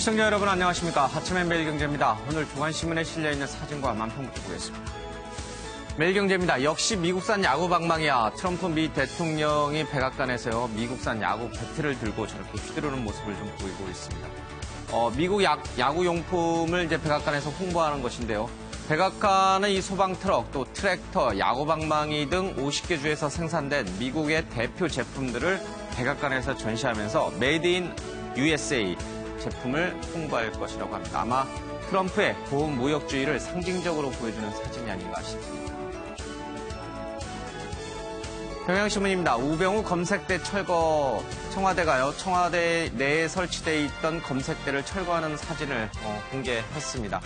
시청자 여러분 안녕하십니까. 하츠맨 매일경제입니다. 오늘 중앙신문에 실려있는 사진과 만평부터 보겠습니다. 매일경제입니다. 역시 미국산 야구 방망이야. 트럼프 미 대통령이 백악관에서요, 미국산 야구 배트를 들고 저렇게 휘두르는 모습을 좀 보이고 있습니다. 미국 야구용품을 이제 백악관에서 홍보하는 것인데요. 백악관은 이 소방 트럭, 또 트랙터, 야구 방망이 등 50개 주에서 생산된 미국의 대표 제품들을 백악관에서 전시하면서 메이드 인 USA 제품을 홍보할 것이라고 합니다. 아마 트럼프의 보호무역주의를 상징적으로 보여주는 사진이 아닌가 싶습니다. 경향신문입니다. 우병우 검색대 철거, 청와대가요, 청와대 내에 설치되어 있던 검색대를 철거하는 사진을 공개했습니다.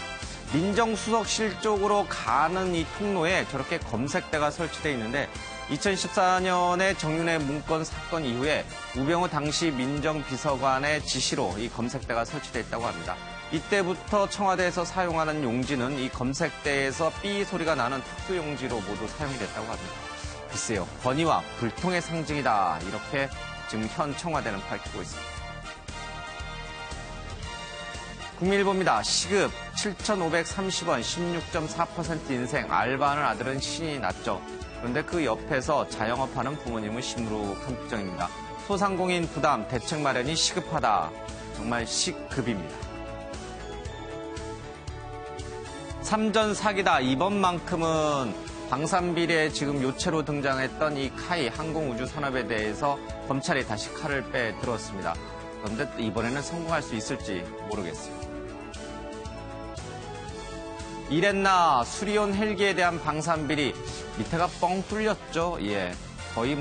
민정수석실 쪽으로 가는 이 통로에 저렇게 검색대가 설치되어 있는데 2014년에 정윤회 문건 사건 이후에 우병우 당시 민정비서관의 지시로 이 검색대가 설치되어 있다고 합니다. 이때부터 청와대에서 사용하는 용지는 이 검색대에서 삐 소리가 나는 특수용지로 모두 사용이 됐다고 합니다. 글쎄요, 권위와 불통의 상징이다. 이렇게 지금 현 청와대는 밝히고 있습니다. 국민일보입니다. 시급 7,530원, 16.4% 인생, 알바하는 아들은 신이 났죠. 그런데 그 옆에서 자영업하는 부모님은 시무룩한 표정입니다. 소상공인 부담, 대책 마련이 시급하다. 정말 시급입니다. 삼전 사기다. 이번만큼은 방산비리에 지금 요체로 등장했던 이 카이 항공우주산업에 대해서 검찰이 다시 칼을 빼들었습니다. 그런데 이번에는 성공할 수 있을지 모르겠어요. 이랬나 수리온 헬기에 대한 방산비리 밑에가 뻥 뚫렸죠. 예, 거의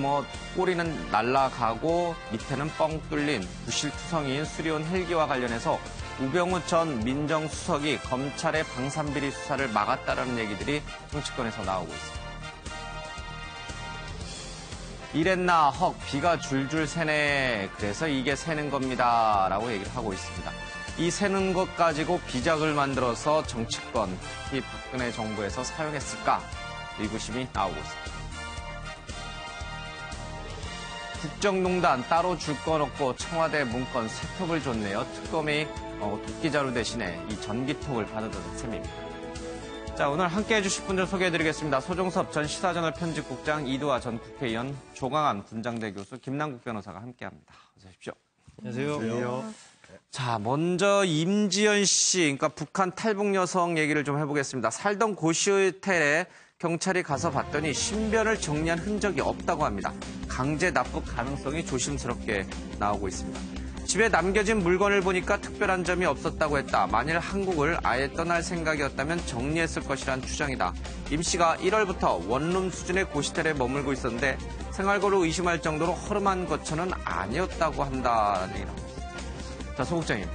꼬리는 날아가고 밑에는 뻥 뚫린 부실투성이인 수리온 헬기와 관련해서 우병우 전 민정수석이 검찰의 방산비리 수사를 막았다는 얘기들이 정치권에서 나오고 있습니다. 이랬나 헉 비가 줄줄 새네. 그래서 이게 새는 겁니다. 라고 얘기를 하고 있습니다. 이 새는 것 가지고 비작을 만들어서 정치권, 특히 박근혜 정부에서 사용했을까? 의구심이 나오고 있습니다. 국정농단 따로 줄 건 없고 청와대 문건 세톱을 줬네요. 특검이 도끼자루 대신에 이 전기톱을 받아든 셈입니다. 자, 오늘 함께해 주실 분들 소개해드리겠습니다. 소종섭 전 시사저널 편집국장, 이두화 전 국회의원, 조광안 분장대 교수, 김남국 변호사가 함께합니다. 어서 오십시오. 안녕하세요. 자, 먼저 임지연 씨, 그러니까 북한 탈북 여성 얘기를 좀 해보겠습니다. 살던 고시호텔에 경찰이 가서 봤더니 신변을 정리한 흔적이 없다고 합니다. 강제 납북 가능성이 조심스럽게 나오고 있습니다. 집에 남겨진 물건을 보니까 특별한 점이 없었다고 했다. 만일 한국을 아예 떠날 생각이었다면 정리했을 것이란 주장이다. 임 씨가 1월부터 원룸 수준의 고시텔에 머물고 있었는데 생활고를 의심할 정도로 허름한 거처는 아니었다고 한다는 얘기를 합니다. 자, 소 국장님.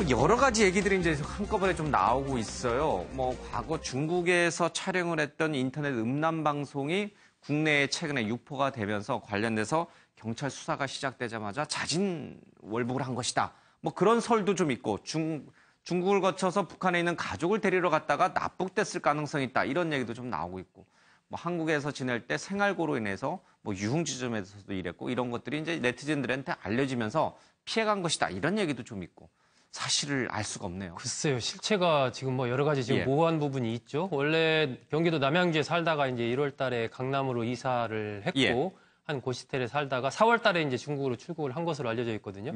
여러 가지 얘기들이 이제 한꺼번에 좀 나오고 있어요. 과거 중국에서 촬영을 했던 인터넷 음란 방송이 국내에 최근에 유포가 되면서 관련돼서 경찰 수사가 시작되자마자 자진 월북을 한 것이다. 그런 설도 좀 있고, 중국을 거쳐서 북한에 있는 가족을 데리러 갔다가 납북됐을 가능성이 있다. 이런 얘기도 좀 나오고 있고, 한국에서 지낼 때 생활고로 인해서 유흥지점에서도 일했고, 이런 것들이 이제 네티즌들한테 알려지면서 피해간 것이다. 이런 얘기도 좀 있고. 사실을 알 수가 없네요. 글쎄요, 실체가 지금 여러 가지 지금 모호한 부분이 있죠. 원래 경기도 남양주에 살다가 이제 1월 달에 강남으로 이사를 했고, 한 고시텔에 살다가 4월 달에 이제 중국으로 출국을 한 것으로 알려져 있거든요.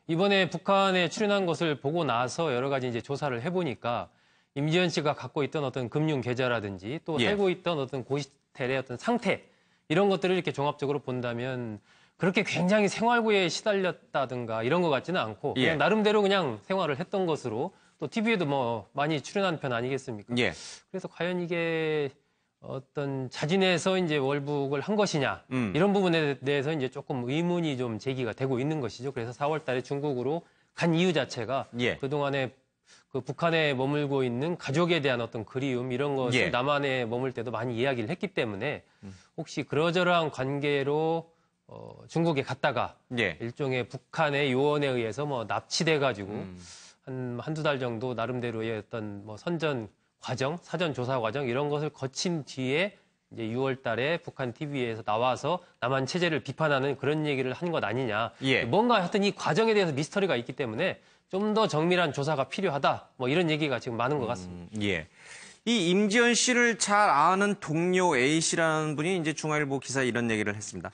이번에 북한에 출연한 것을 보고 나서 여러 가지 이제 조사를 해보니까 임지연 씨가 갖고 있던 어떤 금융 계좌라든지 또 살고 있던 어떤 고시텔의 어떤 상태, 이런 것들을 이렇게 종합적으로 본다면 그렇게 굉장히 생활고에 시달렸다든가 이런 것 같지는 않고 그냥 나름대로 그냥 생활을 했던 것으로, 또 TV에도 많이 출연한 편 아니겠습니까? 그래서 과연 이게 어떤 자진해서 이제 월북을 한 것이냐, 이런 부분에 대해서 이제 조금 의문이 좀 제기가 되고 있는 것이죠. 그래서 4월 달에 중국으로 간 이유 자체가 그동안에 그 북한에 머물고 있는 가족에 대한 어떤 그리움, 이런 것을 남한에 머물 때도 많이 이야기를 했기 때문에 혹시 그러저러한 관계로 중국에 갔다가 일종의 북한의 요원에 의해서 납치돼가지고 한두 달 정도 나름대로의 어떤 선전 과정, 사전 조사 과정 이런 것을 거친 뒤에 이제 6월 달에 북한 TV에서 나와서 남한 체제를 비판하는 그런 얘기를 한 것 아니냐. 예. 뭔가 하여튼 이 과정에 대해서 미스터리가 있기 때문에 좀 더 정밀한 조사가 필요하다. 뭐 이런 얘기가 지금 많은 것 같습니다. 예. 이 임지연 씨를 잘 아는 동료 A 씨라는 분이 이제 중앙일보 기사에 이런 얘기를 했습니다.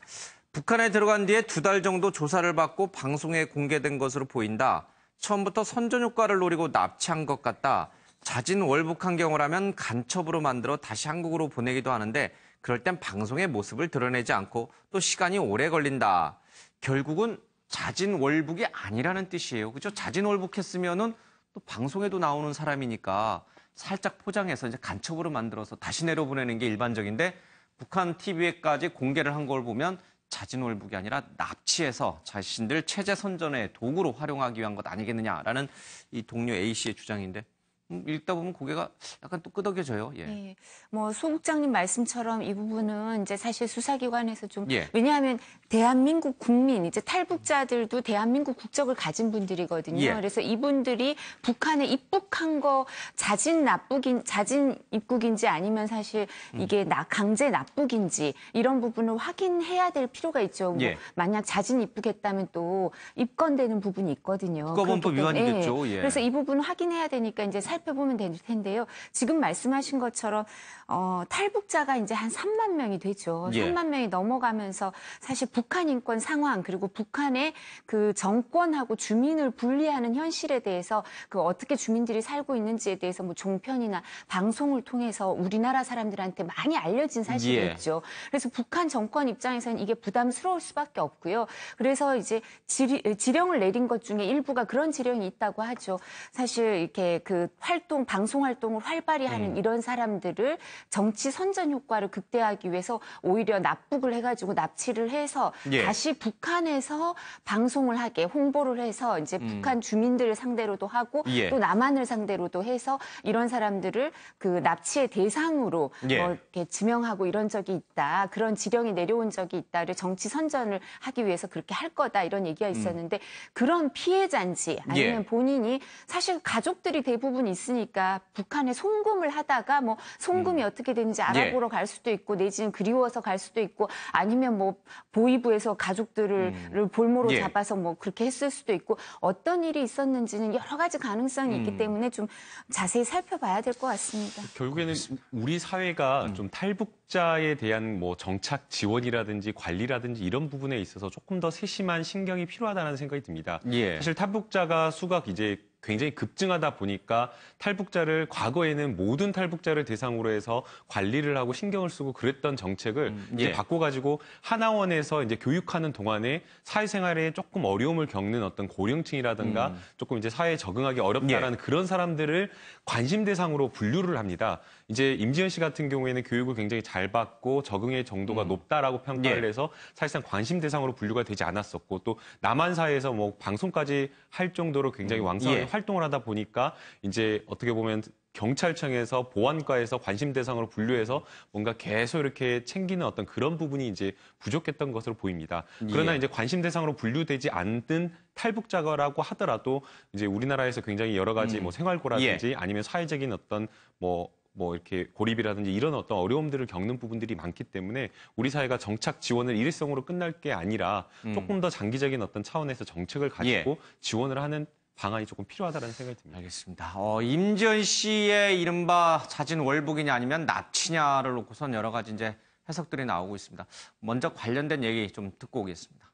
북한에 들어간 뒤에 2달 정도 조사를 받고 방송에 공개된 것으로 보인다. 처음부터 선전 효과를 노리고 납치한 것 같다. 자진월북한 경우라면 간첩으로 만들어 다시 한국으로 보내기도 하는데 그럴 땐 방송의 모습을 드러내지 않고 또 시간이 오래 걸린다. 결국은 자진월북이 아니라는 뜻이에요. 그죠? 자진월북했으면은 또 방송에도 나오는 사람이니까 살짝 포장해서 이제 간첩으로 만들어서 다시 내려보내는 게 일반적인데 북한 TV에까지 공개를 한 걸 보면 자진월북이 아니라 납치해서 자신들 체제 선전의 도구로 활용하기 위한 것 아니겠느냐라는 이 동료 A 씨의 주장인데 읽다 보면 고개가 약간 또 끄덕여져요. 예. 네. 뭐 소 국장님 말씀처럼 이 부분은 이제 사실 수사기관에서 좀 예. 왜냐하면 대한민국 국민 이제 탈북자들도 대한민국 국적을 가진 분들이거든요. 예. 그래서 이분들이 북한에 입국한 거 자진 입국인지 아니면 사실 이게 강제 납북인지 이런 부분을 확인해야 될 필요가 있죠. 예. 뭐 만약 자진 입국했다면 또 입건되는 부분이 있거든요. 국가보안법 그렇기 때문에, 위반이겠죠. 예. 그래서 이 부분을 확인해야 되니까 이제 살펴보면 될 텐데요. 지금 말씀하신 것처럼 탈북자가 이제 한 3만 명이 되죠. 예. 3만 명이 넘어가면서 사실 북한 인권 상황 그리고 북한의 그 정권하고 주민을 분리하는 현실에 대해서 그 어떻게 주민들이 살고 있는지에 대해서 뭐 종편이나 방송을 통해서 우리나라 사람들한테 많이 알려진 사실이 예. 있죠. 그래서 북한 정권 입장에서는 이게 부담스러울 수밖에 없고요. 그래서 이제 지령을 내린 것 중에 일부가 그런 지령이 있다고 하죠. 사실 이렇게 그 방송 활동을 활발히 하는 이런 사람들을 정치 선전 효과를 극대화하기 위해서 오히려 납북을 해가지고 납치를 해서 예. 다시 북한에서 방송을 하게 홍보를 해서 이제 북한 주민들을 상대로도 하고 예. 또 남한을 상대로도 해서 이런 사람들을 그 납치의 대상으로 예. 뭐 이렇게 지명하고 이런 적이 있다. 그런 지령이 내려온 적이 있다를 정치 선전을 하기 위해서 그렇게 할 거다. 이런 얘기가 있었는데 그런 피해자인지 아니면 예. 본인이 사실 가족들이 대부분 있으니까 북한에 송금을 하다가 뭐 송금이 어떻게 되는지 알아보러 갈 수도 있고 내지는 그리워서 갈 수도 있고 아니면 뭐 보위부에서 가족들을 볼모로 예. 잡아서 뭐 그렇게 했을 수도 있고 어떤 일이 있었는지는 여러 가지 가능성이 있기 때문에 좀 자세히 살펴봐야 될 것 같습니다. 결국에는 우리 사회가 좀 탈북자에 대한 뭐 정착 지원이라든지 관리라든지 이런 부분에 있어서 조금 더 세심한 신경이 필요하다는 생각이 듭니다. 예. 사실 탈북자가 수가 이제 굉장히 급증하다 보니까 탈북자를 과거에는 모든 탈북자를 대상으로 해서 관리를 하고 신경을 쓰고 그랬던 정책을 이제 예. 바꿔가지고 하나원에서 이제 교육하는 동안에 사회생활에 조금 어려움을 겪는 어떤 고령층이라든가 조금 이제 사회에 적응하기 어렵다라는 그런 사람들을 관심 대상으로 분류를 합니다. 이제 임지연 씨 같은 경우에는 교육을 굉장히 잘 받고 적응의 정도가 높다라고 평가를 예. 해서 사실상 관심 대상으로 분류가 되지 않았었고 또 남한 사회에서 뭐 방송까지 할 정도로 굉장히 왕성하게 예. 활동을 하다 보니까 이제 어떻게 보면 경찰청에서 보안과에서 관심 대상으로 분류해서 뭔가 계속 이렇게 챙기는 어떤 그런 부분이 이제 부족했던 것으로 보입니다. 그러나 예. 이제 관심 대상으로 분류되지 않는 탈북자라고 하더라도 이제 우리나라에서 굉장히 여러 가지 뭐 생활고라든지 아니면 사회적인 어떤 뭐 이렇게 고립이라든지 이런 어떤 어려움들을 겪는 부분들이 많기 때문에 우리 사회가 정착 지원을 일회성으로 끝날 게 아니라 조금 더 장기적인 어떤 차원에서 정책을 가지고 지원을 하는 방안이 조금 필요하다는 생각이 듭니다. 알겠습니다. 임지연 씨의 이른바 자진 월북이냐 아니면 납치냐를 놓고선 여러 가지 이제 해석들이 나오고 있습니다. 먼저 관련된 얘기 좀 듣고 오겠습니다.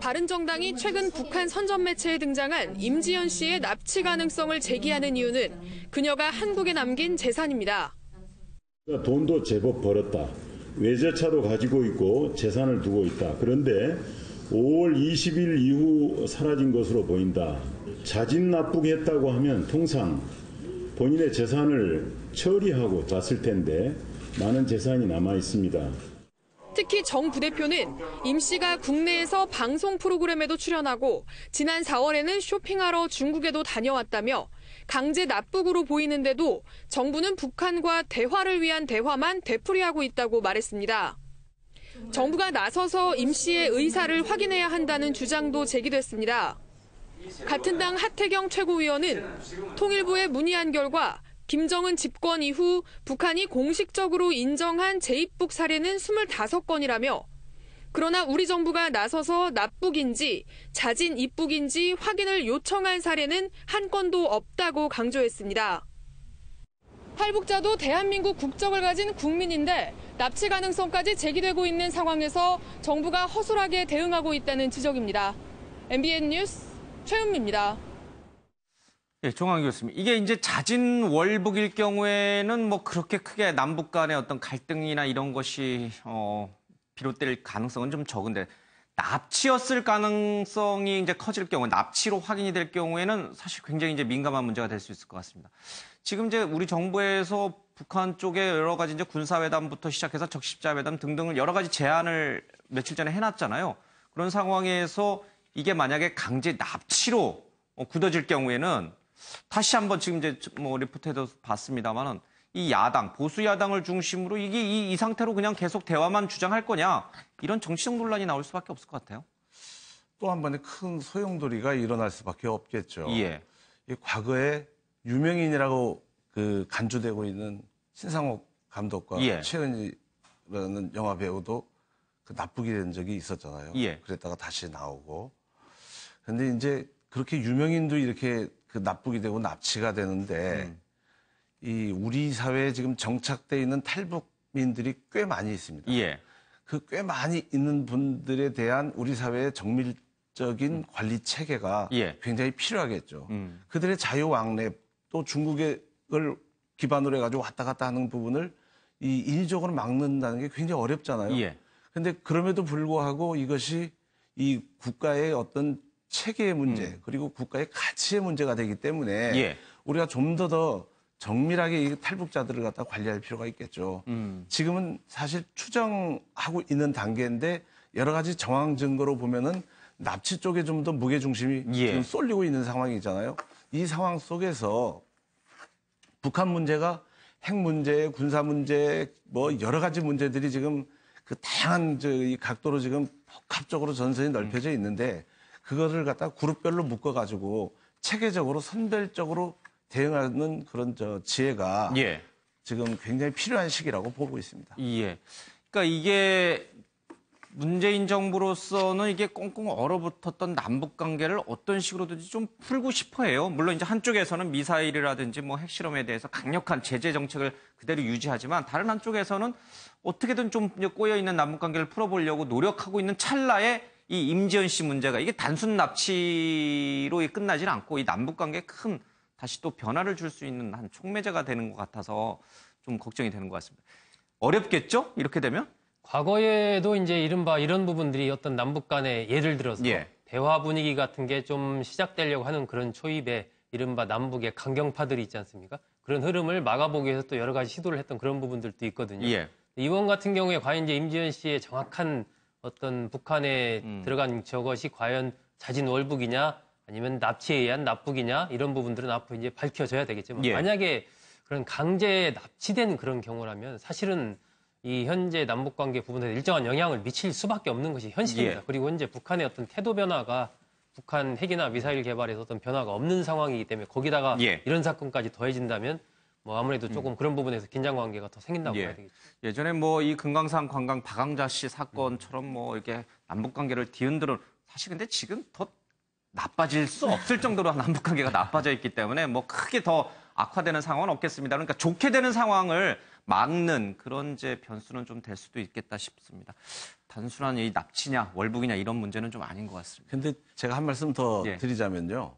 바른정당이 최근 북한 선전 매체에 등장한 임지연 씨의 납치 가능성을 제기하는 이유는 그녀가 한국에 남긴 재산입니다. 돈도 제법 벌었다. 외제차도 가지고 있고 재산을 두고 있다. 그런데 5월 20일 이후 사라진 것으로 보인다. 자진 납북했다고 하면 통상 본인의 재산을 처리하고 갔을 텐데 많은 재산이 남아 있습니다. 특히 정 부대표는 임 씨가 국내에서 방송 프로그램에도 출연하고 지난 4월에는 쇼핑하러 중국에도 다녀왔다며 강제 납북으로 보이는데도 정부는 북한과 대화를 위한 대화만 되풀이하고 있다고 말했습니다. 정부가 나서서 임 씨의 의사를 확인해야 한다는 주장도 제기됐습니다. 같은 당 하태경 최고위원은 통일부에 문의한 결과 김정은 집권 이후 북한이 공식적으로 인정한 재입북 사례는 25건이라며 그러나 우리 정부가 나서서 납북인지 자진 입북인지 확인을 요청한 사례는 한 건도 없다고 강조했습니다. 탈북자도 대한민국 국적을 가진 국민인데 납치 가능성까지 제기되고 있는 상황에서 정부가 허술하게 대응하고 있다는 지적입니다. MBN 뉴스 최은미입니다. 예, 종환 교수님. 이게 이제 자진 월북일 경우에는 뭐 그렇게 크게 남북 간의 어떤 갈등이나 이런 것이 비롯될 가능성은 좀 적은데 납치였을 가능성이 이제 커질 경우, 납치로 확인이 될 경우에는 사실 굉장히 이제 민감한 문제가 될 수 있을 것 같습니다. 지금 이제 우리 정부에서 북한 쪽에 여러 가지 이제 군사회담부터 시작해서 적십자회담 등등을 여러 가지 제안을 며칠 전에 해놨잖아요. 그런 상황에서 이게 만약에 강제 납치로 굳어질 경우에는 다시 한번 지금 이제 뭐 리포트에도 봤습니다만은 이 야당, 보수 야당을 중심으로 이게 이 상태로 그냥 계속 대화만 주장할 거냐 이런 정치적 논란이 나올 수밖에 없을 것 같아요. 또 한 번의 큰 소용돌이가 일어날 수밖에 없겠죠. 예. 과거에 유명인이라고 간주되고 있는 신상옥 감독과 예. 최은희라는 영화 배우도 납북이 된 적이 있었잖아요. 예. 그랬다가 다시 나오고. 근데 이제 그렇게 유명인도 이렇게 납북이 되고 납치가 되는데 이 우리 사회에 지금 정착돼 있는 탈북민들이 꽤 많이 있습니다. 예. 그 꽤 많이 있는 분들에 대한 우리 사회의 정밀적인 관리 체계가 예. 굉장히 필요하겠죠. 그들의 자유왕래 또 중국을 기반으로 해가지고 왔다 갔다 하는 부분을 이 인위적으로 막는다는 게 굉장히 어렵잖아요. 예. 근데 그럼에도 불구하고 이것이 이 국가의 어떤 체계의 문제 그리고 국가의 가치의 문제가 되기 때문에 예. 우리가 좀 더 정밀하게 이 탈북자들을 갖다 관리할 필요가 있겠죠. 지금은 사실 추정하고 있는 단계인데 여러 가지 정황 증거로 보면은 납치 쪽에 좀 더 무게 중심이 예. 지금 쏠리고 있는 상황이잖아요. 이 상황 속에서 북한 문제가 핵 문제, 군사 문제, 뭐 여러 가지 문제들이 지금 다양한 이 각도로 지금 복합적으로 전선이 넓혀져 있는데 그거를 갖다 그룹별로 묶어가지고 체계적으로 선별적으로 대응하는 그런 지혜가 예. 지금 굉장히 필요한 시기라고 보고 있습니다. 예. 그러니까 이게 문재인 정부로서는 이게 꽁꽁 얼어붙었던 남북 관계를 어떤 식으로든지 좀 풀고 싶어 해요. 물론 이제 한쪽에서는 미사일이라든지 뭐 핵실험에 대해서 강력한 제재 정책을 그대로 유지하지만 다른 한쪽에서는 어떻게든 좀 꼬여 있는 남북 관계를 풀어보려고 노력하고 있는 찰나에 이 임지연 씨 문제가 이게 단순 납치로 끝나지는 않고 이 남북 관계에 큰 다시 또 변화를 줄 수 있는 한 촉매제가 되는 것 같아서 좀 걱정이 되는 것 같습니다. 어렵겠죠? 이렇게 되면? 과거에도 이제 이른바 이런 부분들이 어떤 남북 간의 예를 들어서 예. 대화 분위기 같은 게 좀 시작되려고 하는 그런 초입에 이른바 남북의 강경파들이 있지 않습니까? 그런 흐름을 막아보기 위해서 또 여러 가지 시도를 했던 그런 부분들도 있거든요. 예. 이번 같은 경우에 과연 이제 임지연 씨의 정확한 어떤 북한에 들어간 저것이 과연 자진 월북이냐 아니면 납치에 의한 납북이냐 이런 부분들은 앞으로 이제 밝혀져야 되겠지만 예. 만약에 그런 강제 납치된 그런 경우라면 사실은 이 현재 남북 관계 부분에 일정한 영향을 미칠 수밖에 없는 것이 현실입니다. 예. 그리고 현재 북한의 어떤 태도 변화가 북한 핵이나 미사일 개발에서 어떤 변화가 없는 상황이기 때문에 거기다가 예. 이런 사건까지 더해진다면 뭐 아무래도 조금 그런 부분에서 긴장 관계가 더 생긴다고 봐야 되겠죠. 예전에 뭐 이 금강산 관광 박항자 씨 사건처럼 뭐 이렇게 남북 관계를 뒤흔들어 사실 근데 지금 더 나빠질 수 없을 정도로 남북 관계가 나빠져 있기 때문에 뭐 크게 더 악화되는 상황은 없겠습니다. 그러니까 좋게 되는 상황을 막는 그런 이제 변수는 좀 될 수도 있겠다 싶습니다. 단순한 이 납치냐 월북이냐 이런 문제는 좀 아닌 것 같습니다. 근데 제가 한 말씀 더 예. 드리자면요.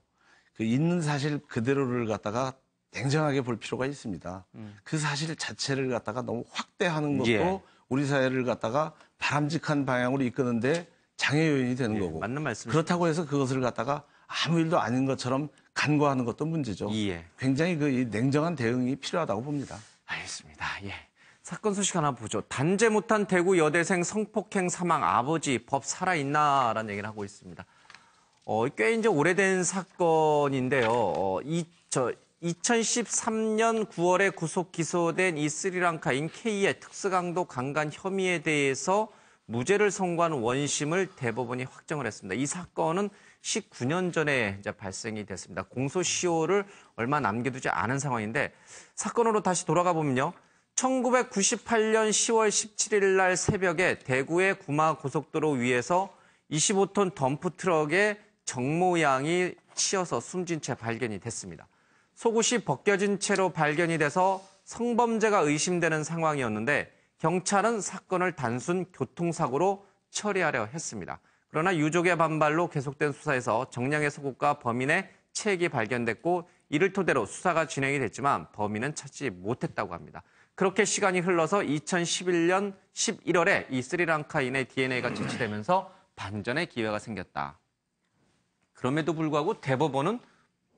있는 사실 그대로를 갖다가 냉정하게 볼 필요가 있습니다. 그 사실 자체를 갖다가 너무 확대하는 것도 예. 우리 사회를 갖다가 바람직한 방향으로 이끄는데 장애 요인이 되는 거고. 맞는 말씀이십니다. 그렇다고 해서 그것을 갖다가 아무 일도 아닌 것처럼 간과하는 것도 문제죠. 예. 굉장히 이 냉정한 대응이 필요하다고 봅니다. 알겠습니다. 예. 사건 소식 하나 보죠. 단죄 못한 대구 여대생 성폭행 사망 아버지 법 살아있나라는 얘기를 하고 있습니다. 꽤 이제 오래된 사건인데요. 2013년 9월에 구속 기소된 이 스리랑카인 K의 특수강도 강간 혐의에 대해서 무죄를 선고한 원심을 대법원이 확정을 했습니다. 이 사건은 19년 전에 이제 발생이 됐습니다. 공소시효를 얼마 남겨두지 않은 상황인데 사건으로 다시 돌아가 보면요. 1998년 10월 17일 날 새벽에 대구의 구마 고속도로 위에서 25톤 덤프 트럭에 정모 양이 치여서 숨진 채 발견이 됐습니다. 속옷이 벗겨진 채로 발견이 돼서 성범죄가 의심되는 상황이었는데 경찰은 사건을 단순 교통사고로 처리하려 했습니다. 그러나 유족의 반발로 계속된 수사에서 정량의 속옷과 범인의 체액이 발견됐고 이를 토대로 수사가 진행이 됐지만 범인은 찾지 못했다고 합니다. 그렇게 시간이 흘러서 2011년 11월에 이 스리랑카인의 DNA가 채취되면서 반전의 기회가 생겼다. 그럼에도 불구하고 대법원은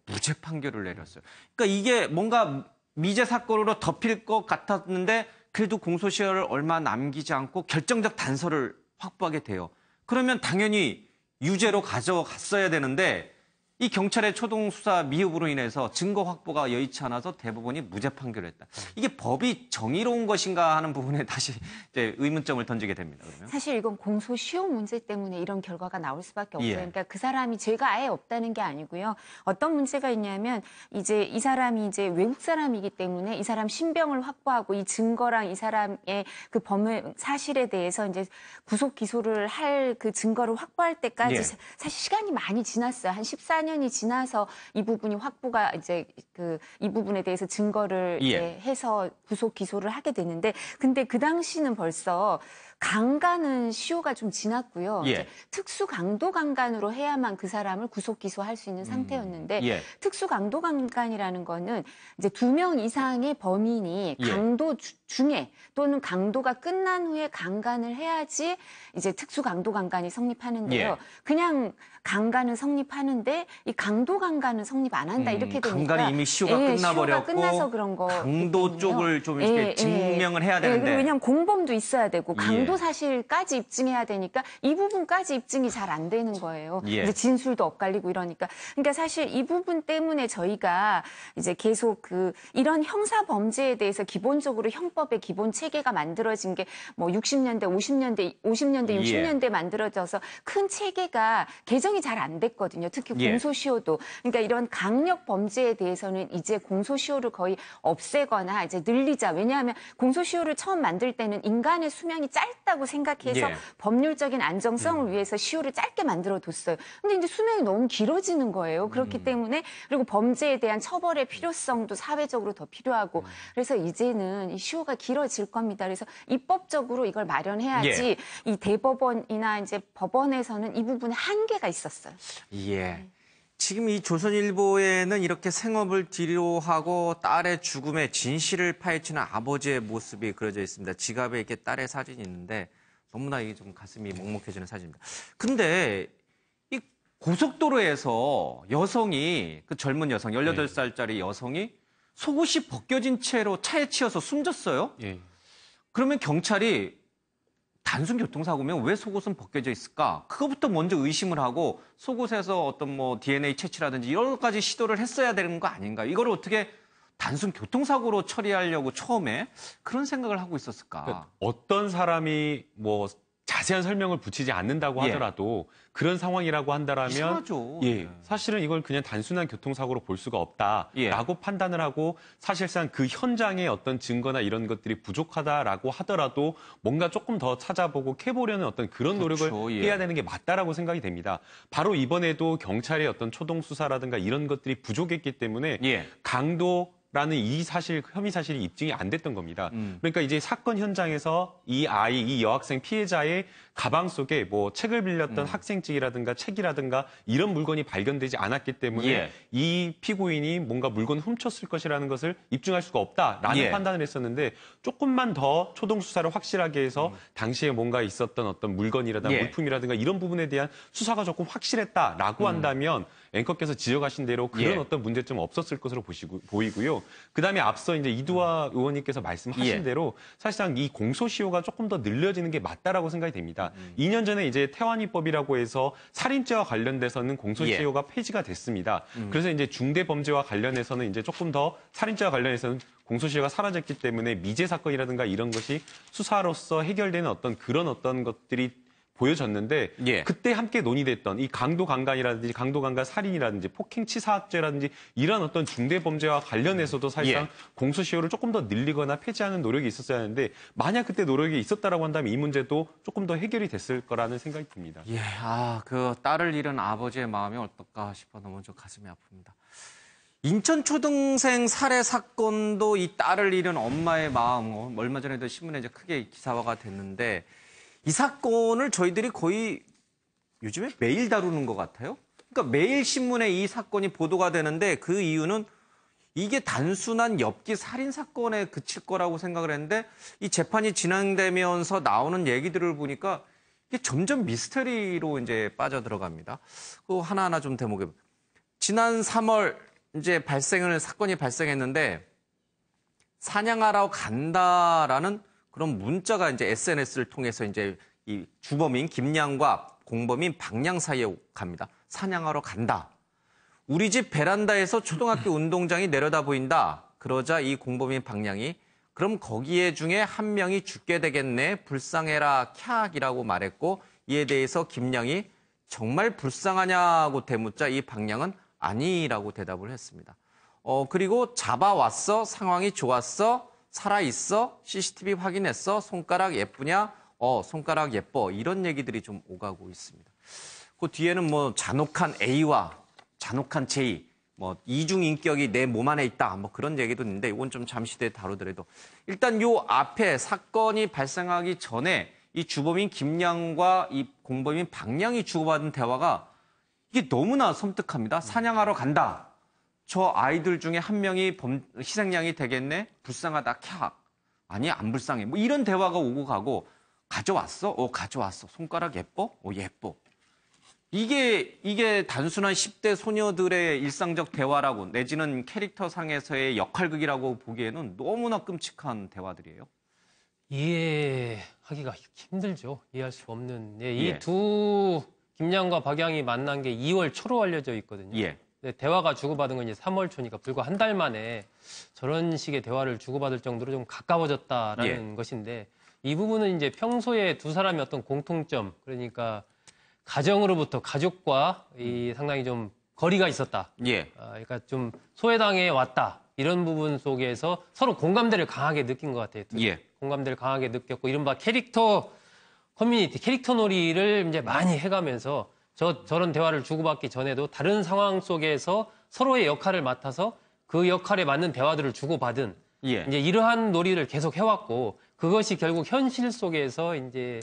무죄 판결을 내렸어요. 그러니까 이게 뭔가 미제 사건으로 덮일 것 같았는데 그래도 공소시효를 얼마 남기지 않고 결정적 단서를 확보하게 돼요. 그러면 당연히 유죄로 가져갔어야 되는데 이 경찰의 초동 수사 미흡으로 인해서 증거 확보가 여의치 않아서 대법원이 무죄 판결을 했다. 이게 법이 정의로운 것인가 하는 부분에 다시 이제 의문점을 던지게 됩니다. 그러면. 사실 이건 공소시효 문제 때문에 이런 결과가 나올 수밖에 없어요. 예. 그러니까 그 사람이 죄가 아예 없다는 게 아니고요. 어떤 문제가 있냐면 이제 이 사람이 이제 외국 사람이기 때문에 이 사람 신병을 확보하고 이 증거랑 이 사람의 그 범의 사실에 대해서 이제 구속 기소를 할 그 증거를 확보할 때까지 예. 사실 시간이 많이 지났어요. 한 14년이 지나서 이 부분이 확보가 이제 이 부분에 대해서 증거를 예. 이제 해서 구속 기소를 하게 되는데 근데 그 당시는 벌써 강간은 시효가 좀 지났고요. 예. 이제 특수 강도 강간으로 해야만 그 사람을 구속 기소할 수 있는 상태였는데 예. 특수 강도 강간이라는 거는 이제 2명 이상의 범인이 예. 강도 중에 또는 강도가 끝난 후에 강간을 해야지 이제 특수 강도 강간이 성립하는데요. 예. 그냥 강간은 성립하는데 이 강도 강간은 성립 안 한다 이렇게 되니까 강간이 이미 시효가 끝나버렸고 시효가 끝나서 그런 거 강도 쪽을 좀 이렇게 증명을 해야 되는데 왜냐하면 공범도 있어야 되고 강도 예. 사실까지 입증해야 되니까 이 부분까지 입증이 잘 안 되는 거예요. 예. 이제 진술도 엇갈리고 이러니까 그러니까 사실 이 부분 때문에 저희가 이제 계속 이런 형사 범죄에 대해서 기본적으로 형법의 기본 체계가 만들어진 게 뭐 60년대, 50년대, 60년대 만들어져서 큰 체계가 개정이 잘 안 됐거든요. 특히 예. 공소시효도. 그러니까 이런 강력 범죄에 대해서는 이제 공소시효를 거의 없애거나 이제 늘리자. 왜냐하면 공소시효를 처음 만들 때는 인간의 수명이 짧다고 생각해서 예. 법률적인 안정성을 위해서 시효를 짧게 만들어뒀어요. 근데 이제 수명이 너무 길어지는 거예요. 그렇기 때문에 그리고 범죄에 대한 처벌의 필요성도 사회적으로 더 필요하고 그래서 이제는 이 시효가 길어질 겁니다. 그래서 입법적으로 이걸 마련해야지 이 대법원이나 이제 법원에서는 이 부분에 한계가 있었어요. 예. 지금 이 조선일보에는 이렇게 생업을 뒤로하고 딸의 죽음의 진실을 파헤치는 아버지의 모습이 그려져 있습니다. 지갑에 이렇게 딸의 사진이 있는데 너무나 이게 좀 가슴이 먹먹해지는 사진입니다. 근데 이 고속도로에서 여성이 그 젊은 여성 18살짜리 여성이 속옷이 벗겨진 채로 차에 치여서 숨졌어요. 예. 그러면 경찰이 단순 교통사고면 왜 속옷은 벗겨져 있을까? 그거부터 먼저 의심을 하고 속옷에서 어떤 뭐 DNA 채취라든지 여러 가지 시도를 했어야 되는 거 아닌가? 이걸 어떻게 단순 교통사고로 처리하려고 처음에 그런 생각을 하고 있었을까? 그러니까 어떤 사람이 뭐 자세한 설명을 붙이지 않는다고 예. 하더라도 그런 상황이라고 한다라면 이상하죠. 예, 사실은 이걸 그냥 단순한 교통사고로 볼 수가 없다라고 예. 판단을 하고 사실상 그 현장의 어떤 증거나 이런 것들이 부족하다라고 하더라도 뭔가 조금 더 찾아보고 캐보려는 어떤 그런 그렇죠. 노력을 예. 해야 되는 게 맞다라고 생각이 됩니다. 바로 이번에도 경찰의 어떤 초동 수사라든가 이런 것들이 부족했기 때문에 예. 강도라는 이 혐의 사실이 입증이 안 됐던 겁니다. 그러니까 이제 사건 현장에서 이 여학생 피해자의 가방 속에 뭐 책을 빌렸던 학생증이라든가 책이라든가 이런 물건이 발견되지 않았기 때문에 예. 이 피고인이 뭔가 물건을 훔쳤을 것이라는 것을 입증할 수가 없다라는 예. 판단을 했었는데 조금만 더 초동 수사를 확실하게 해서 당시에 뭔가 있었던 어떤 물건이라든가 예. 물품이라든가 이런 부분에 대한 수사가 조금 확실했다라고 한다면 앵커께서 지적하신 대로 그런 예. 어떤 문제점은 없었을 것으로 보이고요. 그다음에 앞서 이제 이두화 의원님께서 말씀하신 예. 대로 사실상 이 공소시효가 조금 더 늘려지는 게 맞다라고 생각이 됩니다. 있습니다. 2년 전에 이제 태완이법이라고 해서 살인죄와 관련돼서는 공소시효가 폐지가 됐습니다. 그래서 이제 중대범죄와 관련해서는 이제 조금 더 살인죄와 관련해서는 공소시효가 사라졌기 때문에 미제 사건이라든가 이런 것이 수사로서 해결되는 그런 것들이 보여졌는데 그때 함께 논의됐던 이 강도 강간이라든지 강도 강간 살인이라든지 폭행치사학죄라든지 이런 중대범죄와 관련해서도 사실상 공소시효를 조금 더 늘리거나 폐지하는 노력이 있었어야 하는데 만약 그때 노력이 있었다라고 한다면 이 문제도 조금 더 해결이 됐을 거라는 생각이 듭니다. 그 딸을 잃은 아버지의 마음이 어떨까 싶어 너무 좀 가슴이 아픕니다. 인천 초등생 살해 사건도 이 딸을 잃은 엄마의 마음, 얼마 전에도 신문에 이제 크게 기사화가 됐는데 이 사건을 저희들이 거의 요즘에 매일 다루는 것 같아요. 그러니까 매일 신문에 이 사건이 보도가 되는데 그 이유는 이게 단순한 엽기 살인 사건에 그칠 거라고 생각을 했는데 이 재판이 진행되면서 나오는 얘기들을 보니까 이게 점점 미스터리로 이제 빠져들어갑니다. 그거 하나하나 좀 대목해. 지난 3월 이제 사건이 발생했는데 사냥하러 간다라는 그런 문자가 이제 SNS를 통해서 이제 이 주범인 김양과 공범인 박양 사이에 갑니다. 사냥하러 간다. 우리 집 베란다에서 초등학교 운동장이 내려다 보인다. 그러자 이 공범인 박양이 그럼 거기에 중에 한 명이 죽게 되겠네. 불쌍해라 캬이라고 말했고 이에 대해서 김양이 정말 불쌍하냐고 대묻자 이 박양은 아니라고 대답을 했습니다. 그리고 잡아왔어. 상황이 좋았어. 살아있어? CCTV 확인했어? 손가락 예쁘냐? 손가락 예뻐. 이런 얘기들이 좀 오가고 있습니다. 그 뒤에는 뭐 잔혹한 A와 잔혹한 J, 뭐 이중 인격이 내 몸 안에 있다. 뭐 그런 얘기도 있는데 이건 좀 잠시 뒤에 다루더라도 일단 요 앞에 사건이 발생하기 전에 이 주범인 김양과 이 공범인 박양이 주고받은 대화가 이게 너무나 섬뜩합니다. 사냥하러 간다. 저 아이들 중에 한 명이 희생양이 되겠네? 불쌍하다, 캬. 아니, 안 불쌍해. 뭐 이런 대화가 오고 가고, 가져왔어? 가져왔어. 손가락 예뻐? 예뻐. 이게 단순한 10대 소녀들의 일상적 대화라고, 내지는 캐릭터 상에서의 역할극이라고 보기에는 너무나 끔찍한 대화들이에요. 이해하기가 힘들죠. 이해할 수 없는. 이 두 김양과 박양이 만난 게 2월 초로 알려져 있거든요. 대화가 주고받은 건 이제 3월 초니까 불과 한 달 만에 저런 식의 대화를 주고받을 정도로 좀 가까워졌다라는 것인데 이 부분은 이제 평소에 두 사람의 어떤 공통점, 그러니까 가정으로부터 가족과 상당히 좀 거리가 있었다. 그러니까 좀 소외당해 왔다. 이런 부분 속에서 서로 공감대를 강하게 느낀 것 같아요. 공감대를 강하게 느꼈고 이른바 캐릭터 커뮤니티, 캐릭터 놀이를 이제 많이 해가면서 저런 대화를 주고받기 전에도 다른 상황 속에서 서로의 역할을 맡아서 그 역할에 맞는 대화들을 주고받은 이제 이러한 놀이를 계속 해왔고 그것이 결국 현실 속에서 이제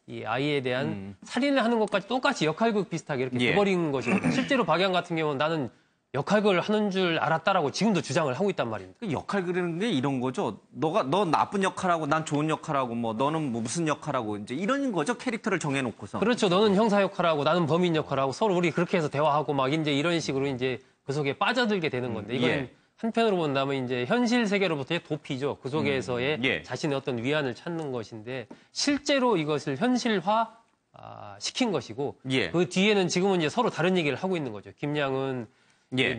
이 아이에 대한 살인을 하는 것까지 똑같이 역할극 비슷하게 이렇게 돼버린 것이거든요. 실제로 박양 같은 경우는 나는 역할극을 하는 줄 알았다라고 지금도 주장을 하고 있단 말입니다. 역할극이라는 게 이런 거죠. 너 나쁜 역할하고 난 좋은 역할하고 뭐 너는 뭐 무슨 역할하고 이제 이런 거죠. 캐릭터를 정해놓고서. 그렇죠. 너는 형사 역할하고 나는 범인 역할하고 서로 우리 그렇게 해서 대화하고 막 이제 이런 식으로 이제 그 속에 빠져들게 되는 건데 이건 한편으로 본다면 이제 현실 세계로부터의 도피죠. 그 속에서의 자신의 어떤 위안을 찾는 것인데 실제로 이것을 현실화 시킨 것이고 그 뒤에는 지금은 이제 서로 다른 얘기를 하고 있는 거죠. 김양은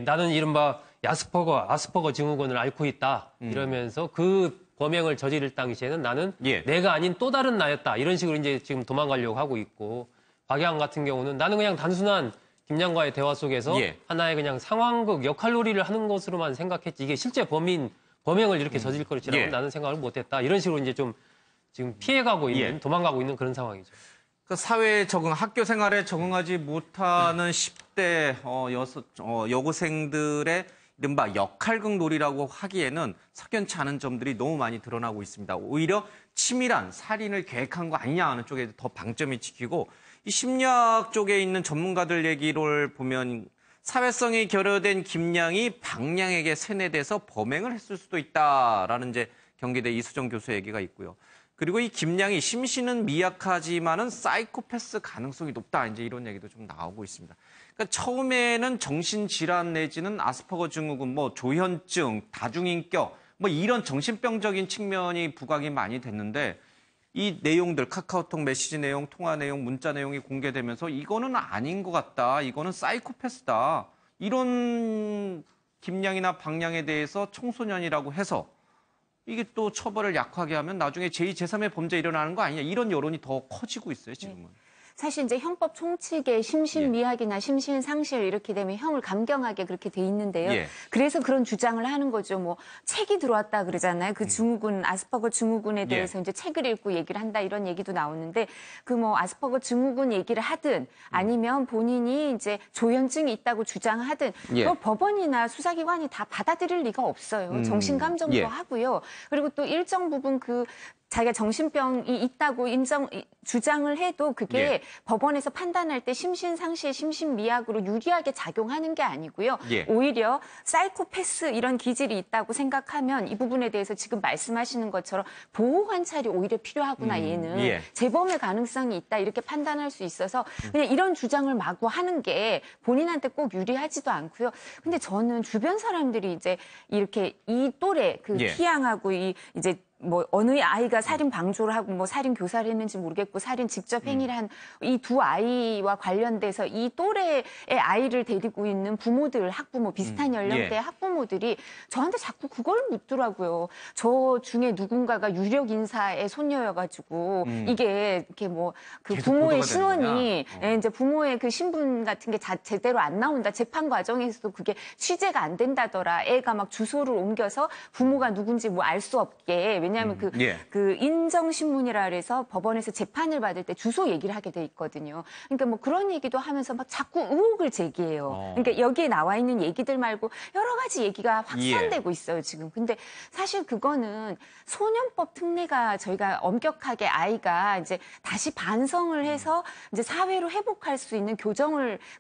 나는 이른바 아스퍼거 증후군을 앓고 있다. 이러면서 그 범행을 저지를 당시에는 나는 내가 아닌 또 다른 나였다. 이런 식으로 이제 지금 도망가려고 하고 있고 박양 같은 경우는 나는 그냥 단순한 김양과의 대화 속에서 하나의 그냥 상황극 역할놀이를 하는 것으로만 생각했지 이게 실제 범행을 이렇게 저질 거리라고 나는 생각을 못했다. 이런 식으로 이제 좀 지금 피해가고 있는 도망가고 있는 그런 상황이죠. 그 사회에 학교 생활에 적응하지 못하는 10대 여고생들의 이른바 역할극 놀이라고 하기에는 석연치 않은 점들이 너무 많이 드러나고 있습니다. 오히려 치밀한 살인을 계획한 거 아니냐 하는 쪽에 더 방점이 찍히고 이 심리학 쪽에 있는 전문가들 얘기를 보면 사회성이 결여된 김양이 박양에게 세뇌돼서 범행을 했을 수도 있다라는 이제 경기대 이수정 교수의 얘기가 있고요. 그리고 이 김양이 심신은 미약하지만은 사이코패스 가능성이 높다. 이제 이런 얘기도 좀 나오고 있습니다. 그러니까 처음에는 정신질환 내지는 아스퍼거 증후군, 뭐 조현증, 다중인격, 뭐 이런 정신병적인 측면이 부각이 많이 됐는데 이 내용들, 카카오톡 메시지 내용, 통화 내용, 문자 내용이 공개되면서 이거는 아닌 것 같다. 이거는 사이코패스다. 이런 김양이나 박양에 대해서 청소년이라고 해서 이게 또 처벌을 약하게 하면 나중에 제2, 제3의 범죄 일어나는 거 아니냐. 이런 여론이 더 커지고 있어요, 지금은. 사실 이제 형법 총칙에 심신미약이나 심신상실 이렇게 되면 형을 감경하게 그렇게 돼 있는데요. 예. 그래서 그런 주장을 하는 거죠. 뭐 책이 들어왔다 그러잖아요. 그 증후군, 아스퍼거 증후군에 대해서 이제 책을 읽고 얘기를 한다 이런 얘기도 나오는데 그 뭐 아스퍼거 증후군 얘기를 하든 아니면 본인이 이제 조현증이 있다고 주장하든 그거 법원이나 수사기관이 다 받아들일 리가 없어요. 정신감정도 예. 하고요. 그리고 또 일정 부분 자기가 정신병이 있다고 주장을 해도 그게 법원에서 판단할 때 심신상실, 심신미약으로 유리하게 작용하는 게 아니고요. 오히려 사이코패스 이런 기질이 있다고 생각하면 이 부분에 대해서 지금 말씀하시는 것처럼 보호 관찰이 오히려 필요하구나 얘는. 재범의 가능성이 있다 이렇게 판단할 수 있어서 그냥 이런 주장을 마구 하는 게 본인한테 꼭 유리하지도 않고요. 근데 저는 주변 사람들이 이제 이렇게 이 또래 피양하고 이제 뭐 어느 아이가 살인 방조를 하고 뭐 살인 교사를 했는지 모르겠고 살인 직접 행위를 한 이 두 아이와 관련돼서 이 또래의 아이를 데리고 있는 부모들, 학부모 비슷한 연령대의 학부모들이 저한테 자꾸 그걸 묻더라고요. 저 중에 누군가가 유력 인사의 손녀여가지고 이게 이렇게 뭐 그 부모의 신원이 이제 부모의 그 신분 같은 게 제대로 안 나온다. 재판 과정에서도 그게 취재가 안 된다더라. 애가 막 주소를 옮겨서 부모가 누군지 뭐 알 수 없게. 왜냐하면 그 인정신문이라 그래서 법원에서 재판을 받을 때 주소 얘기를 하게 돼 있거든요. 그러니까 뭐 그런 얘기도 하면서 막 자꾸 의혹을 제기해요. 그러니까 여기에 나와 있는 얘기들 말고 여러 가지 얘기가 확산되고 있어요, 지금. 근데 사실 그거는 소년법 특례가 저희가 엄격하게 아이가 이제 다시 반성을 해서 이제 사회로 회복할 수 있는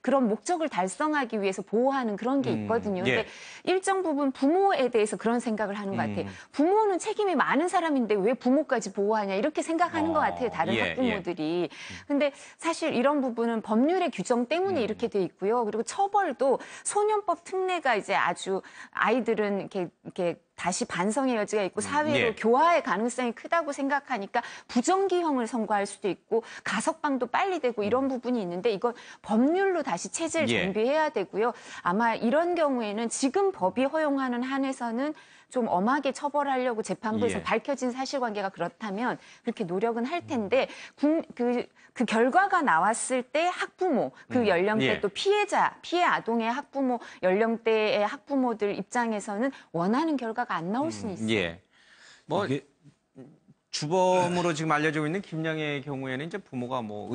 그런 목적을 달성하기 위해서 보호하는 그런 게 있거든요. 근데 일정 부분 부모에 대해서 그런 생각을 하는 것 같아요. 부모는 책임이 많은 사람인데 왜 부모까지 보호하냐 이렇게 생각하는 것 같아요. 다른 학부모들이. 근데 사실 이런 부분은 법률의 규정 때문에 이렇게 돼 있고요. 그리고 처벌도 소년법 특례가 이제 아주 아이들은 이렇게 다시 반성의 여지가 있고 사회로 교화의 가능성이 크다고 생각하니까 부정기형을 선고할 수도 있고 가석방도 빨리 되고 이런 부분이 있는데 이건 법률로 다시 체제를 정비해야 되고요. 아마 이런 경우에는 지금 법이 허용하는 한에서는 좀 엄하게 처벌하려고 재판부에서 밝혀진 사실관계가 그렇다면 그렇게 노력은 할 텐데 그 결과가 나왔을 때 학부모 그 연령대 또 피해 아동의 학부모 연령대의 학부모들 입장에서는 원하는 결과가 안 나올 수는 있어요. 뭐 주범으로 지금 알려지고 있는 김양의 경우에는 이제 부모가 뭐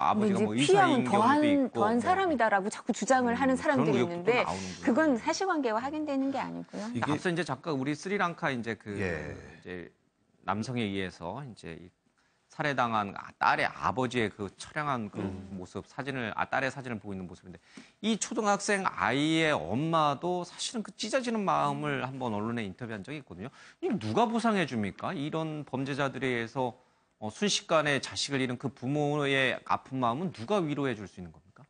아버지가 뭐 의사인 경우도 있고 더한 사람이다라고 자꾸 주장을 하는 사람들이 있는데 그건 사실관계와 확인되는 게 아니고요. 앞서 이제 잠깐 우리 스리랑카 이제 이제 남성에 의해서 이제 살해당한 딸의 아버지의 그 처량한 그 모습 딸의 사진을 보고 있는 모습인데 이 초등학생 아이의 엄마도 사실은 그 찢어지는 마음을 한번 언론에 인터뷰한 적이 있거든요. 이거 누가 보상해 줍니까? 이런 범죄자들에 의해서 순식간에 자식을 잃은 그 부모의 아픈 마음은 누가 위로해 줄 수 있는 겁니까?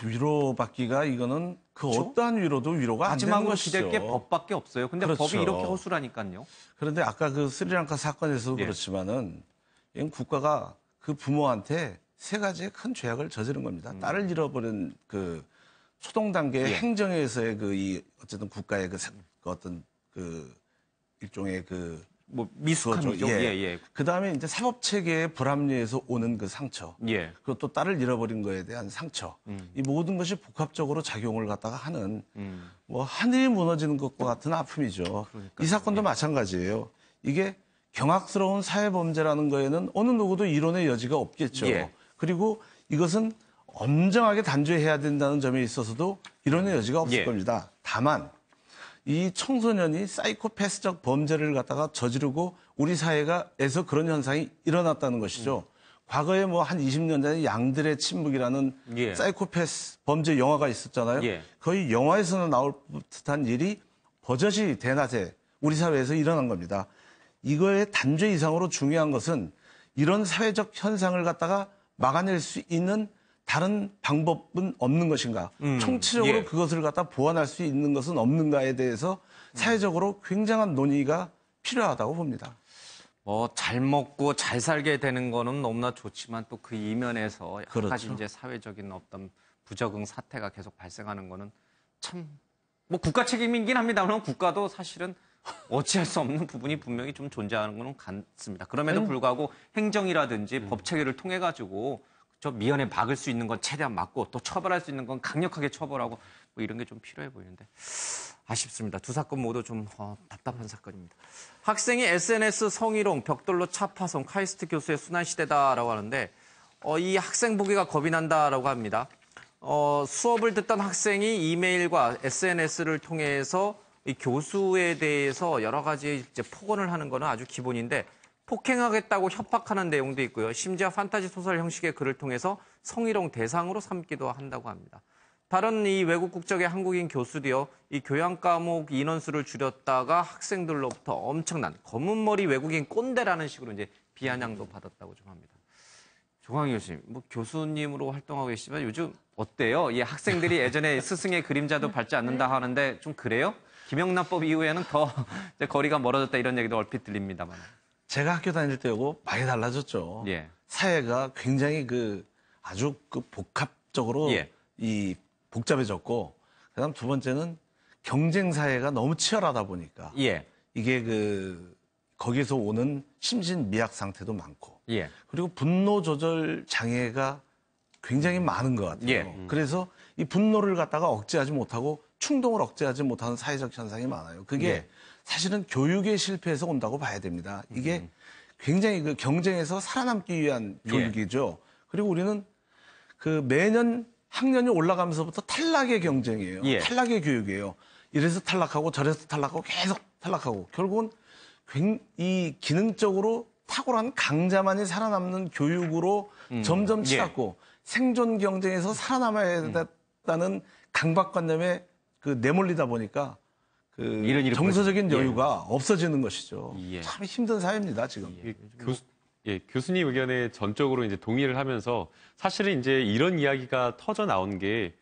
위로받기가 이거는 어떠한 위로도 위로가 안 되는 것이죠. 마지막으로 기댈 게 법밖에 없어요. 근데 법이 이렇게 허술하니까요. 그런데 아까 그 스리랑카 사건에서도 그렇지만은 국가가 그 부모한테 세 가지의 큰 죄악을 저지른 겁니다. 딸을 잃어버린 그 초동 단계 행정에서의 어쨌든 국가의 어떤 일종의 뭐 미숙함이죠. 그 다음에 이제 사법 체계의 불합리에서 오는 그 상처. 그리고 또 딸을 잃어버린 거에 대한 상처. 이 모든 것이 복합적으로 작용을 갖다가 하는 뭐 하늘이 무너지는 것과 같은 아픔이죠. 이 사건도 마찬가지예요. 이게 경악스러운 사회범죄라는 거에는 어느 누구도 이론의 여지가 없겠죠. 그리고 이것은 엄정하게 단죄해야 된다는 점에 있어서도 이론의 여지가 없을 겁니다. 다만 이 청소년이 사이코패스적 범죄를 갖다가 저지르고 우리 사회가에서 그런 현상이 일어났다는 것이죠. 과거에 뭐 한 20년 전에 양들의 침묵이라는 사이코패스 범죄 영화가 있었잖아요. 거의 영화에서는 나올 듯한 일이 버젓이 대낮에 우리 사회에서 일어난 겁니다. 이거의 단죄 이상으로 중요한 것은 이런 사회적 현상을 갖다가 막아낼 수 있는 다른 방법은 없는 것인가? 총체적으로 그것을 갖다 보완할 수 있는 것은 없는가에 대해서 사회적으로 굉장한 논의가 필요하다고 봅니다. 뭐 잘 먹고 잘 살게 되는 거는 너무나 좋지만 또 그 이면에서 여러 그렇죠. 가지 이제 사회적인 어떤 부적응 사태가 계속 발생하는 거는 참 뭐 국가 책임이긴 합니다만 국가도 사실은 어찌할 수 없는 부분이 분명히 좀 존재하는 거는 같습니다. 그럼에도 불구하고 행정이라든지 법 체계를 통해 가지고 저 미연에 막을 수 있는 건 최대한 막고 또 처벌할 수 있는 건 강력하게 처벌하고 뭐 이런 게 좀 필요해 보이는데 아쉽습니다. 두 사건 모두 좀 답답한 사건입니다. 학생이 SNS 성희롱, 벽돌로 차 파손, 카이스트 교수의 순환 시대다라고 하는데 이 학생 보기가 겁이 난다라고 합니다. 수업을 듣던 학생이 이메일과 SNS를 통해서 이 교수에 대해서 여러 가지 이제 폭언을 하는 거는 아주 기본인데 폭행하겠다고 협박하는 내용도 있고요. 심지어 판타지 소설 형식의 글을 통해서 성희롱 대상으로 삼기도 한다고 합니다. 다른 이 외국 국적의 한국인 교수도요. 이 교양 과목 인원수를 줄였다가 학생들로부터 엄청난 검은 머리 외국인 꼰대라는 식으로 이제 비아냥도 받았다고 좀 합니다. 조광희 교수님, 뭐 교수님으로 활동하고 계시지만 요즘 어때요? 이 학생들이 예전에 스승의 그림자도 밟지 않는다 하는데 좀 그래요? 김영란법 이후에는 더 이제 거리가 멀어졌다 이런 얘기도 얼핏 들립니다만. 제가 학교 다닐 때하고 많이 달라졌죠. 예. 사회가 굉장히 아주 복합적으로 예. 이 복잡해졌고, 그다음 두 번째는 경쟁 사회가 너무 치열하다 보니까 예. 이게 거기서 오는 심신 미약 상태도 많고, 예. 그리고 분노 조절 장애가 굉장히 많은 것 같아요. 예. 그래서 이 분노를 갖다가 억제하지 못하고 충동을 억제하지 못하는 사회적 현상이 많아요. 그게 예. 사실은 교육의 실패에서 온다고 봐야 됩니다. 이게 굉장히 경쟁에서 살아남기 위한 교육이죠. 그리고 우리는 매년 학년이 올라가면서부터 탈락의 경쟁이에요. 예. 탈락의 교육이에요. 이래서 탈락하고 저래서 탈락하고 계속 탈락하고 결국은 이 기능적으로 탁월한 강자만이 살아남는 교육으로 점점 치닫고 생존 경쟁에서 살아남아야 된다는 강박관념에 내몰리다 보니까 이런 일이 정서적인 벌어지죠. 여유가 없어지는 것이죠. 예. 참 힘든 사회입니다, 지금. 교수님 의견에 전적으로 이제 동의를 하면서 사실은 이제 이런 이야기가 터져 나온 게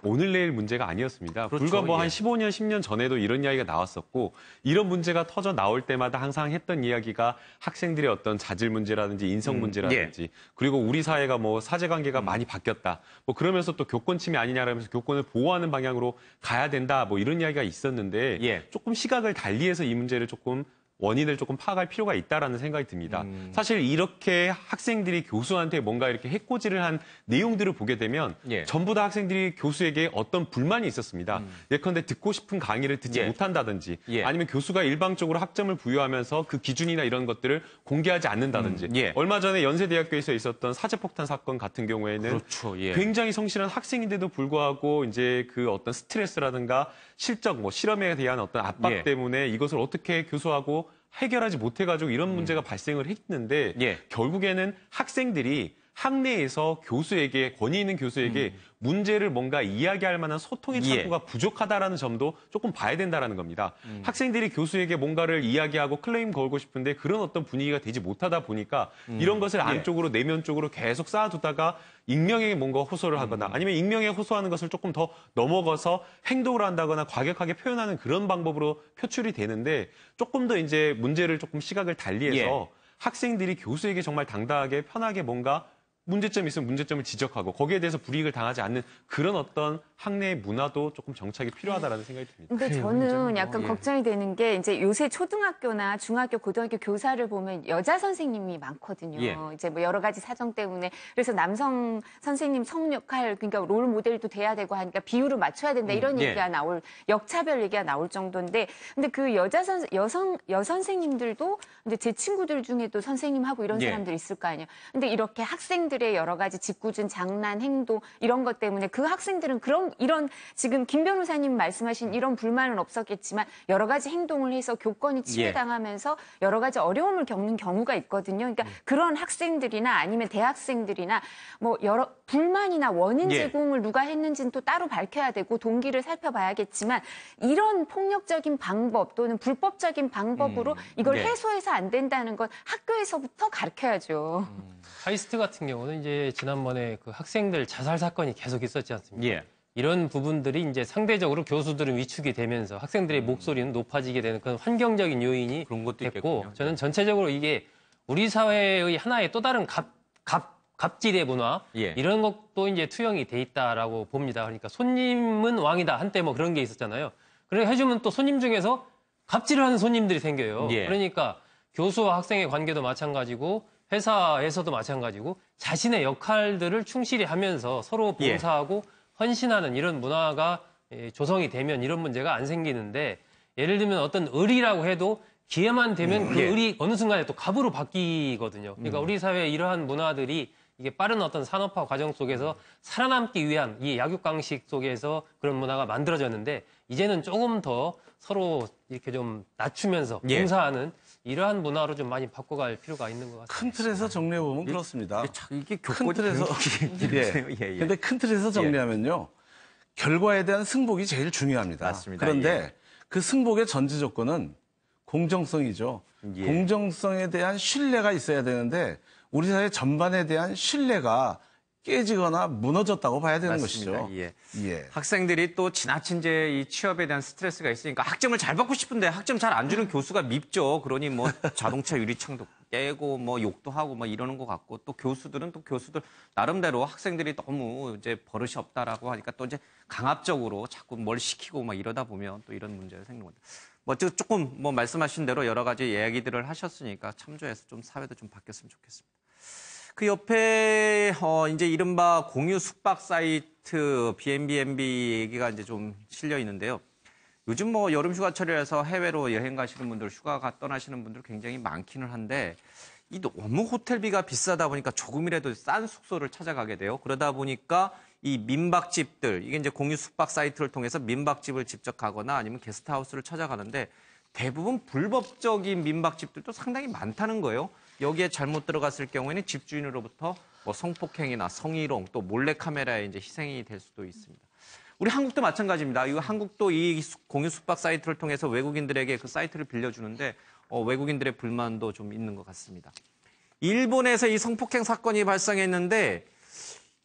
오늘 내일 문제가 아니었습니다. 그렇죠. 불과 뭐 한 예. 15년, 10년 전에도 이런 이야기가 나왔었고 이런 문제가 터져 나올 때마다 항상 했던 이야기가 학생들의 어떤 자질 문제라든지 인성 문제라든지 그리고 우리 사회가 뭐 사제관계가 많이 바뀌었다. 뭐 그러면서 또 교권 침해 아니냐라면서 교권을 보호하는 방향으로 가야 된다. 뭐 이런 이야기가 있었는데 예. 조금 시각을 달리해서 이 문제를 조금 원인을 조금 파악할 필요가 있다라는 생각이 듭니다. 사실 이렇게 학생들이 교수한테 뭔가 이렇게 해코지를 한 내용들을 보게 되면 예. 전부 다 학생들이 교수에게 어떤 불만이 있었습니다. 예컨대 듣고 싶은 강의를 듣지 예. 못한다든지 예. 아니면 교수가 일방적으로 학점을 부여하면서 그 기준이나 이런 것들을 공개하지 않는다든지 예. 얼마 전에 연세대학교에서 있었던 사제폭탄 사건 같은 경우에는 그렇죠. 예. 굉장히 성실한 학생인데도 불구하고 이제 어떤 스트레스라든가 실적, 뭐 실험에 대한 어떤 압박 예. 때문에 이것을 어떻게 교수하고 해결하지 못해가지고 이런 문제가 발생을 했는데 예. 결국에는 학생들이 학내에서 교수에게 권위 있는 교수에게 문제를 뭔가 이야기할 만한 소통의 예. 창구가 부족하다라는 점도 조금 봐야 된다라는 겁니다. 학생들이 교수에게 뭔가를 이야기하고 클레임 걸고 싶은데 그런 어떤 분위기가 되지 못하다 보니까 이런 것을 안쪽으로 내면 쪽으로 계속 쌓아두다가 익명에 뭔가 호소를 하거나 아니면 익명에 호소하는 것을 조금 더 넘어가서 행동을 한다거나 과격하게 표현하는 그런 방법으로 표출이 되는데 조금 더 이제 문제를 조금 시각을 달리해서 예. 학생들이 교수에게 정말 당당하게 편하게 뭔가 문제점이 있으면 문제점을 지적하고 거기에 대해서 불이익을 당하지 않는 그런 어떤 학내의 문화도 조금 정착이 필요하다라는 생각이 듭니다. 근데 저는 약간 예. 걱정이 되는 게 이제 요새 초등학교나 중학교, 고등학교 교사를 보면 여자 선생님이 많거든요. 예. 이제 뭐 여러 가지 사정 때문에 그래서 남성 선생님 성 역할 그러니까 롤 모델도 돼야 되고 하니까 비율을 맞춰야 된다 이런 예. 얘기가 나올 역차별 얘기가 나올 정도인데 근데 그 여선생님들도 이제 제 친구들 중에도 선생님하고 이런 예. 사람들 있을 거 아니에요. 근데 이렇게 학생들의 여러 가지 짓궂은 장난, 행동 이런 것 때문에 그 학생들은 이런 지금 김 변호사님 말씀하신 이런 불만은 없었겠지만 여러 가지 행동을 해서 교권이 침해당하면서 여러 가지 어려움을 겪는 경우가 있거든요. 그러니까 그런 학생들이나 아니면 대학생들이나 뭐 여러 불만이나 원인 예. 제공을 누가 했는지는 또 따로 밝혀야 되고 동기를 살펴봐야겠지만 이런 폭력적인 방법 또는 불법적인 방법으로 이걸 네. 해소해서 안 된다는 건 학교에서부터 가르쳐야죠. 카이스트 같은 경우는 이제 지난번에 그 학생들 자살 사건이 계속 있었지 않습니까? 예. 이런 부분들이 이제 상대적으로 교수들은 위축이 되면서 학생들의 목소리는 높아지게 되는 그런 환경적인 요인이 그런 것도 됐고 있겠군요. 저는 전체적으로 이게 우리 사회의 하나의 또 다른 갑질의 문화 예. 이런 것도 이제 투영이 돼 있다라고 봅니다. 그러니까 손님은 왕이다 한때 뭐 그런 게 있었잖아요. 그래 해주면 또 손님 중에서 갑질을 하는 손님들이 생겨요. 예. 그러니까 교수와 학생의 관계도 마찬가지고 회사에서도 마찬가지고 자신의 역할들을 충실히 하면서 서로 예. 봉사하고 헌신하는 이런 문화가 조성이 되면 이런 문제가 안 생기는데 예를 들면 어떤 을이라고 해도 기회만 되면 그 예. 을이 어느 순간에 또 갑으로 바뀌거든요. 그러니까 우리 사회의 이러한 문화들이 이게 빠른 어떤 산업화 과정 속에서 살아남기 위한 이 약육강식 속에서 그런 문화가 만들어졌는데 이제는 조금 더 서로 이렇게 좀 낮추면서 예. 봉사하는 이러한 문화로 좀 많이 바꿔갈 필요가 있는 것 같습니다. 큰 틀에서 정리해 보면 그렇습니다. 이게 큰 교권이 틀에서 예. 근데 큰 틀에서 정리하면요. 결과에 대한 승복이 제일 중요합니다. 맞습니다. 그런데 예. 그 승복의 전제 조건은 공정성이죠. 예. 공정성에 대한 신뢰가 있어야 되는데 우리 사회 전반에 대한 신뢰가 깨지거나 무너졌다고 봐야 되는 맞습니다. 것이죠. 예. 예. 학생들이 또 지나친 이제 이 취업에 대한 스트레스가 있으니까 학점을 잘 받고 싶은데 학점 잘 안 주는 교수가 밉죠. 그러니 뭐 자동차 유리창도 깨고 뭐 욕도 하고 뭐 이러는 것 같고 또 교수들은 또 교수들 나름대로 학생들이 너무 이제 버릇이 없다라고 하니까 또 이제 강압적으로 자꾸 뭘 시키고 막 이러다 보면 또 이런 문제가 생기는 겁니다. 뭐 조금 뭐 말씀하신 대로 여러 가지 이야기들을 하셨으니까 참조해서 좀 사회도 좀 바뀌었으면 좋겠습니다. 그 옆에 이제 이른바 공유 숙박 사이트 B&B 얘기가 이제 좀 실려 있는데요. 요즘 뭐 여름 휴가철이라서 해외로 여행 가시는 분들, 휴가 떠나시는 분들 굉장히 많기는 한데 이 너무 호텔비가 비싸다 보니까 조금이라도 싼 숙소를 찾아가게 돼요. 그러다 보니까 이 민박집들, 이게 이제 공유 숙박 사이트를 통해서 민박집을 직접 가거나 아니면 게스트하우스를 찾아가는데 대부분 불법적인 민박집들도 상당히 많다는 거예요. 여기에 잘못 들어갔을 경우에는 집주인으로부터 뭐 성폭행이나 성희롱 또 몰래카메라에 이제 희생이 될 수도 있습니다. 우리 한국도 마찬가지입니다. 이 한국도 이 공유 숙박 사이트를 통해서 외국인들에게 그 사이트를 빌려주는데 외국인들의 불만도 좀 있는 것 같습니다. 일본에서 이 성폭행 사건이 발생했는데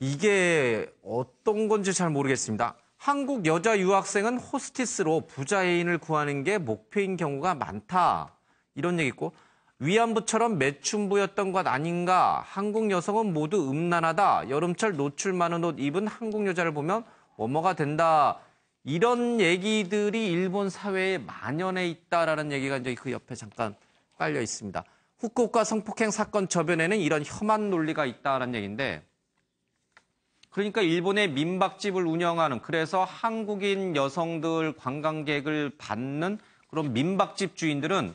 이게 어떤 건지 잘 모르겠습니다. 한국 여자 유학생은 호스티스로 부자 애인을 구하는 게 목표인 경우가 많다. 이런 얘기 있고 위안부처럼 매춘부였던 것 아닌가. 한국 여성은 모두 음란하다. 여름철 노출 많은 옷 입은 한국 여자를 보면 뭐뭐가 된다. 이런 얘기들이 일본 사회에 만연해 있다라는 얘기가 이제 그 옆에 잠깐 깔려 있습니다. 후쿠오카 성폭행 사건 저변에는 이런 혐한 논리가 있다라는 얘기인데 그러니까 일본의 민박집을 운영하는 그래서 한국인 여성들 관광객을 받는 그런 민박집 주인들은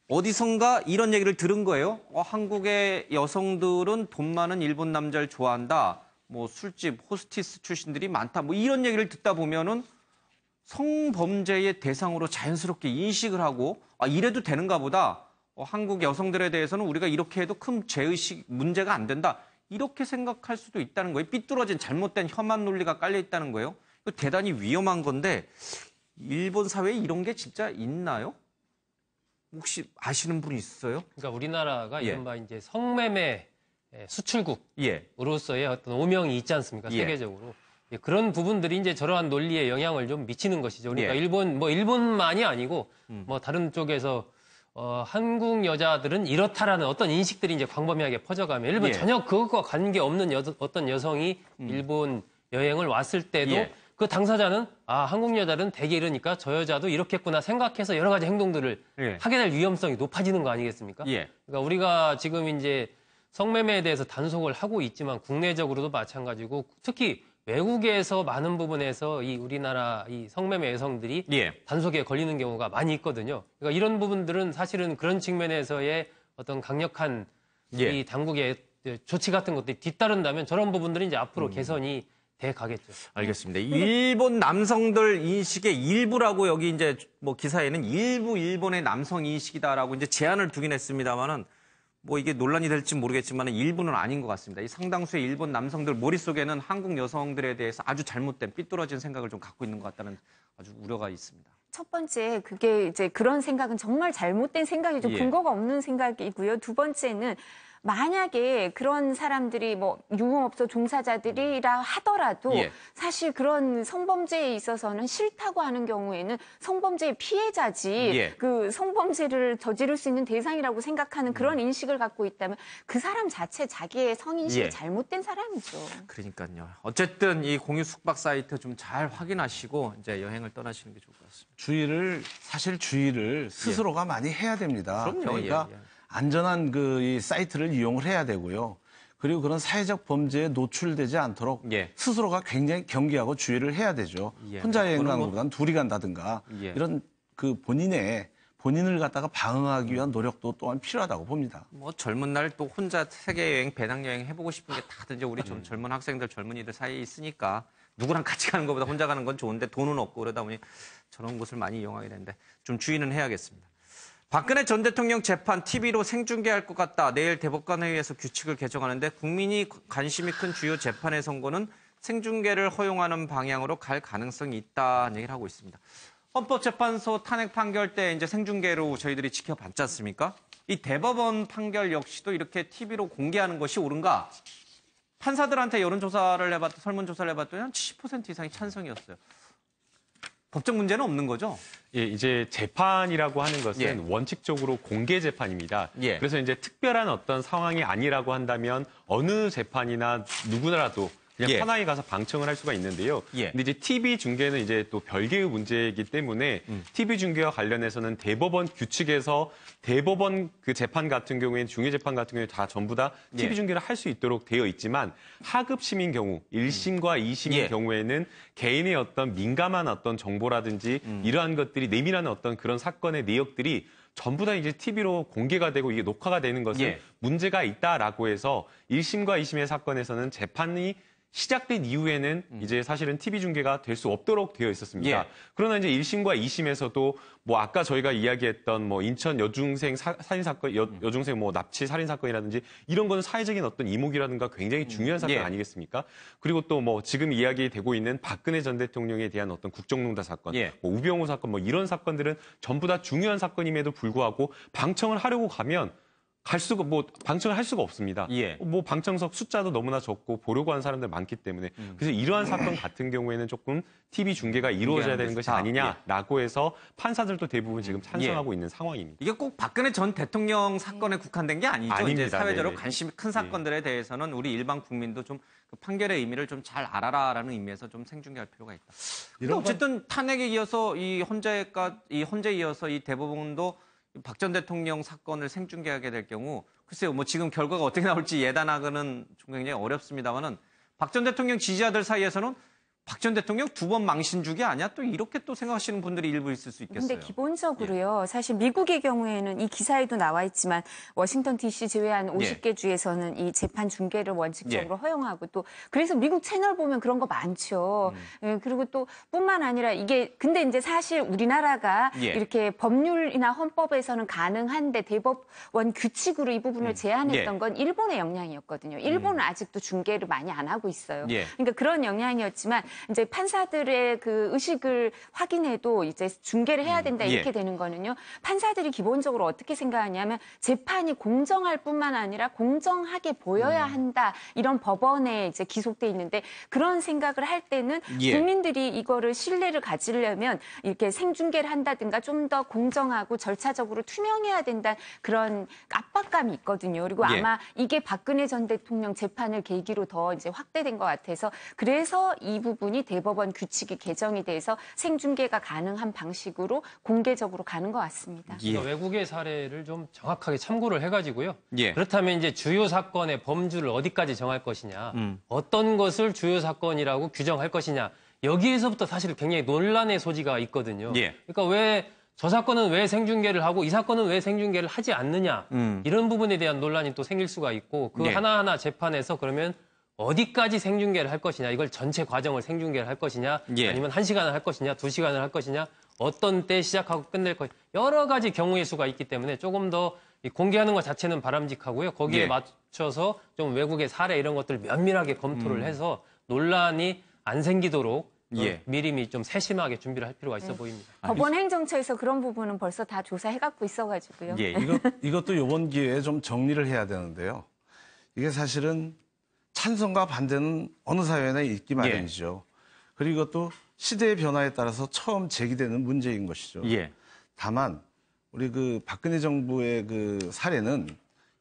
어디선가 이런 얘기를 들은 거예요. 한국의 여성들은 돈 많은 일본 남자를 좋아한다. 뭐 술집, 호스티스 출신들이 많다. 뭐 이런 얘기를 듣다 보면은 성범죄의 대상으로 자연스럽게 인식을 하고 이래도 되는가 보다. 한국 여성들에 대해서는 우리가 이렇게 해도 큰 죄의식 문제가 안 된다. 이렇게 생각할 수도 있다는 거예요. 삐뚤어진 잘못된 혐한 논리가 깔려 있다는 거예요. 이거 대단히 위험한 건데 일본 사회에 이런 게 진짜 있나요? 혹시 아시는 분 있어요? 그러니까 우리나라가 예. 이른바 이제 성매매 수출국으로서의 어떤 오명이 있지 않습니까? 예. 세계적으로. 예, 그런 부분들이 이제 저러한 논리에 영향을 좀 미치는 것이죠. 그러니까 예. 일본만이 아니고 뭐 다른 쪽에서 한국 여자들은 이렇다라는 어떤 인식들이 이제 광범위하게 퍼져가면 일본 예. 전혀 그것과 관계없는 어떤 여성이 일본 여행을 왔을 때도 예. 그 당사자는 한국 여자는 되게 이러니까 저 여자도 이렇겠구나 생각해서 여러 가지 행동들을 예. 하게 될 위험성이 높아지는 거 아니겠습니까? 예. 그러니까 우리가 지금 이제 성매매에 대해서 단속을 하고 있지만 국내적으로도 마찬가지고 특히 외국에서 많은 부분에서 이 우리나라 이 성매매 여성들이 예. 단속에 걸리는 경우가 많이 있거든요. 그러니까 이런 부분들은 사실은 그런 측면에서의 어떤 강력한 예. 이 당국의 조치 같은 것들이 뒤따른다면 저런 부분들이 이제 앞으로 개선이 돼 가겠죠. 알겠습니다. 일본 남성들 인식의 일부라고 여기 이제 뭐 기사에는 일부 일본의 남성 인식이다라고 이제 제한을 두긴 했습니다만은 뭐 이게 논란이 될지 모르겠지만 일부는 아닌 것 같습니다. 이 상당수의 일본 남성들 머릿속에는 한국 여성들에 대해서 아주 잘못된 삐뚤어진 생각을 좀 갖고 있는 것 같다는 아주 우려가 있습니다. 첫 번째, 그게 이제 그런 생각은 정말 잘못된 생각이죠. 예. 근거가 없는 생각이고요. 두 번째는 만약에 그런 사람들이 뭐 유흥업소 종사자들이라 하더라도 예. 사실 그런 성범죄에 있어서는 싫다고 하는 경우에는 성범죄의 피해자지 예. 그 성범죄를 저지를 수 있는 대상이라고 생각하는 그런 인식을 갖고 있다면 그 사람 자체 자기의 성인식이 예. 잘못된 사람이죠. 그러니까요. 어쨌든 이 공유 숙박 사이트 좀 잘 확인하시고 이제 여행을 떠나시는 게 좋을 것 같습니다. 사실 주의를 스스로가 많이 해야 됩니다. 그럼요. 그러니까 예, 예. 안전한 이 사이트를 이용을 해야 되고요. 그리고 그런 사회적 범죄에 노출되지 않도록 예. 스스로가 굉장히 경계하고 주의를 해야 되죠. 예. 혼자 여행 그거는 가는 뭐- 것보다는 둘이 간다든가 예. 이런 그 본인을 갖다가 방어하기 위한 노력도 또한 필요하다고 봅니다. 뭐 젊은 날 또 혼자 세계 여행, 배낭 여행 해보고 싶은 게 다들 이제 우리 좀 젊은 학생들, 젊은이들 사이에 있으니까 누구랑 같이 가는 것보다 혼자 가는 건 좋은데 돈은 없고 그러다 보니 저런 곳을 많이 이용하게 되는데 좀 주의는 해야겠습니다. 박근혜 전 대통령 재판 TV로 생중계할 것 같다. 내일 대법관회의에서 규칙을 개정하는데 국민이 관심이 큰 주요 재판의 선고는 생중계를 허용하는 방향으로 갈 가능성이 있다는 얘기를 하고 있습니다. 헌법재판소 탄핵 판결 때 이제 생중계로 저희들이 지켜봤지 않습니까? 이 대법원 판결 역시도 이렇게 TV로 공개하는 것이 옳은가? 판사들한테 여론조사를 해봤더니 설문조사를 해봤더니 한 70% 이상이 찬성이었어요. 법적 문제는 없는 거죠? 예, 이제 재판이라고 하는 것은 예. 원칙적으로 공개 재판입니다. 예. 그래서 이제 특별한 어떤 상황이 아니라고 한다면 어느 재판이나 누구나라도 그냥 예. 편하게 가서 방청을 할 수가 있는데요. 예. 근데 이제 TV 중계는 이제 또 별개의 문제이기 때문에 TV 중계와 관련해서는 대법원 규칙에서 대법원 그 재판 같은 경우에는 중요 재판 같은 경우에 다 전부 다 TV 예. 중계를 할 수 있도록 되어 있지만 하급 심인 경우 1심과 2심인 예. 경우에는 개인의 어떤 민감한 어떤 정보라든지 이러한 것들이 내밀한 어떤 그런 사건의 내역들이 전부 다 이제 TV로 공개가 되고 이게 녹화가 되는 것은 예. 문제가 있다라고 해서 1심과 2심의 사건에서는 재판이 시작된 이후에는 이제 사실은 TV 중계가 될 수 없도록 되어 있었습니다. 예. 그러나 이제 1심과 2심에서도 뭐 아까 저희가 이야기했던 뭐 인천 여중생 살인 사건, 여중생 뭐 납치 살인 사건이라든지 이런 거는 사회적인 어떤 이목이라든가 굉장히 중요한 사건 예. 아니겠습니까? 그리고 또 뭐 지금 이야기되고 있는 박근혜 전 대통령에 대한 어떤 국정농단 사건, 예. 뭐 우병우 사건 뭐 이런 사건들은 전부 다 중요한 사건임에도 불구하고 방청을 하려고 가면 방청을 할 수가 없습니다. 예. 뭐 방청석 숫자도 너무나 적고 보려고 하는 사람들 많기 때문에 그래서 이러한 사건 같은 경우에는 조금 TV 중계가 이루어져야 되는 것이 좋다. 아니냐라고 해서 판사들도 대부분 지금 찬성하고 있는 상황입니다. 이게 꼭 박근혜 전 대통령 사건에 국한된 게 아니죠. 아닙니다. 이제 사회적으로 네네. 관심이 큰 사건들에 대해서는 우리 일반 국민도 좀 그 판결의 의미를 좀 잘 알아라라는 의미에서 좀 생중계할 필요가 있다. 근데 어쨌든 탄핵에 이어서 이 헌재에 이어서 이 대법원도 박 전 대통령 사건을 생중계하게 될 경우 글쎄요, 뭐 지금 결과가 어떻게 나올지 예단하기는 좀 굉장히 어렵습니다만은 박 전 대통령 지지자들 사이에서는 박 전 대통령 두 번 망신 주기 아니야? 또 이렇게 또 생각하시는 분들이 일부 있을 수 있겠어요. 근데 기본적으로요. 사실 미국의 경우에는 이 기사에도 나와 있지만 워싱턴 DC 제외한 50개 주에서는 이 재판 중계를 원칙적으로 허용하고 또 그래서 미국 채널 보면 그런 거 많죠. 예, 그리고 또 뿐만 아니라 이게 근데 이제 사실 우리나라가 예. 이렇게 법률이나 헌법에서는 가능한데 대법원 규칙으로 이 부분을 제한했던 건 일본의 영향이었거든요. 일본은 아직도 중계를 많이 안 하고 있어요. 예. 그러니까 그런 영향이었지만 이제 판사들의 그 의식을 확인해도 이제 중계를 해야 된다 이렇게 예. 되는 거는요. 판사들이 기본적으로 어떻게 생각하냐면 재판이 공정할 뿐만 아니라 공정하게 보여야 한다. 이런 법원에 이제 기속돼 있는데 그런 생각을 할 때는 예. 국민들이 이거를 신뢰를 가지려면 이렇게 생중계를 한다든가 좀 더 공정하고 절차적으로 투명해야 된다는 그런 압박감이 있거든요. 그리고 예. 아마 이게 박근혜 전 대통령 재판을 계기로 더 이제 확대된 것 같아서 그래서 이 부분이 대법원 규칙이 개정이 돼서 생중계가 가능한 방식으로 공개적으로 가는 것 같습니다. 그러니까 외국의 사례를 좀 정확하게 참고를 해가지고요. 예. 그렇다면 이제 주요 사건의 범주를 어디까지 정할 것이냐, 어떤 것을 주요 사건이라고 규정할 것이냐, 여기에서부터 사실 굉장히 논란의 소지가 있거든요. 예. 그러니까 왜 저 사건은 왜 생중계를 하고 이 사건은 왜 생중계를 하지 않느냐, 이런 부분에 대한 논란이 또 생길 수가 있고 그 예. 하나하나 재판에서 그러면 어디까지 생중계를 할 것이냐, 이걸 전체 과정을 생중계를 할 것이냐, 예. 아니면 1시간을 할 것이냐, 2시간을 할 것이냐, 어떤 때 시작하고 끝낼 것이냐, 여러 가지 경우의 수가 있기 때문에 조금 더 공개하는 것 자체는 바람직하고요. 거기에 예. 맞춰서 좀 외국의 사례 이런 것들을 면밀하게 검토를 해서 논란이 안 생기도록 예. 미리 좀 세심하게 준비를 할 필요가 있어 보입니다. 법원 행정처에서 그런 부분은 벌써 다 조사해갖고 있어가지고요. 예. 이것도 이번 기회에 좀 정리를 해야 되는데요. 이게 사실은 찬성과 반대는 어느 사회나 있기 마련이죠. 그리고 또 시대의 변화에 따라서 처음 제기되는 문제인 것이죠. 예. 다만 우리 그 박근혜 정부의 그 사례는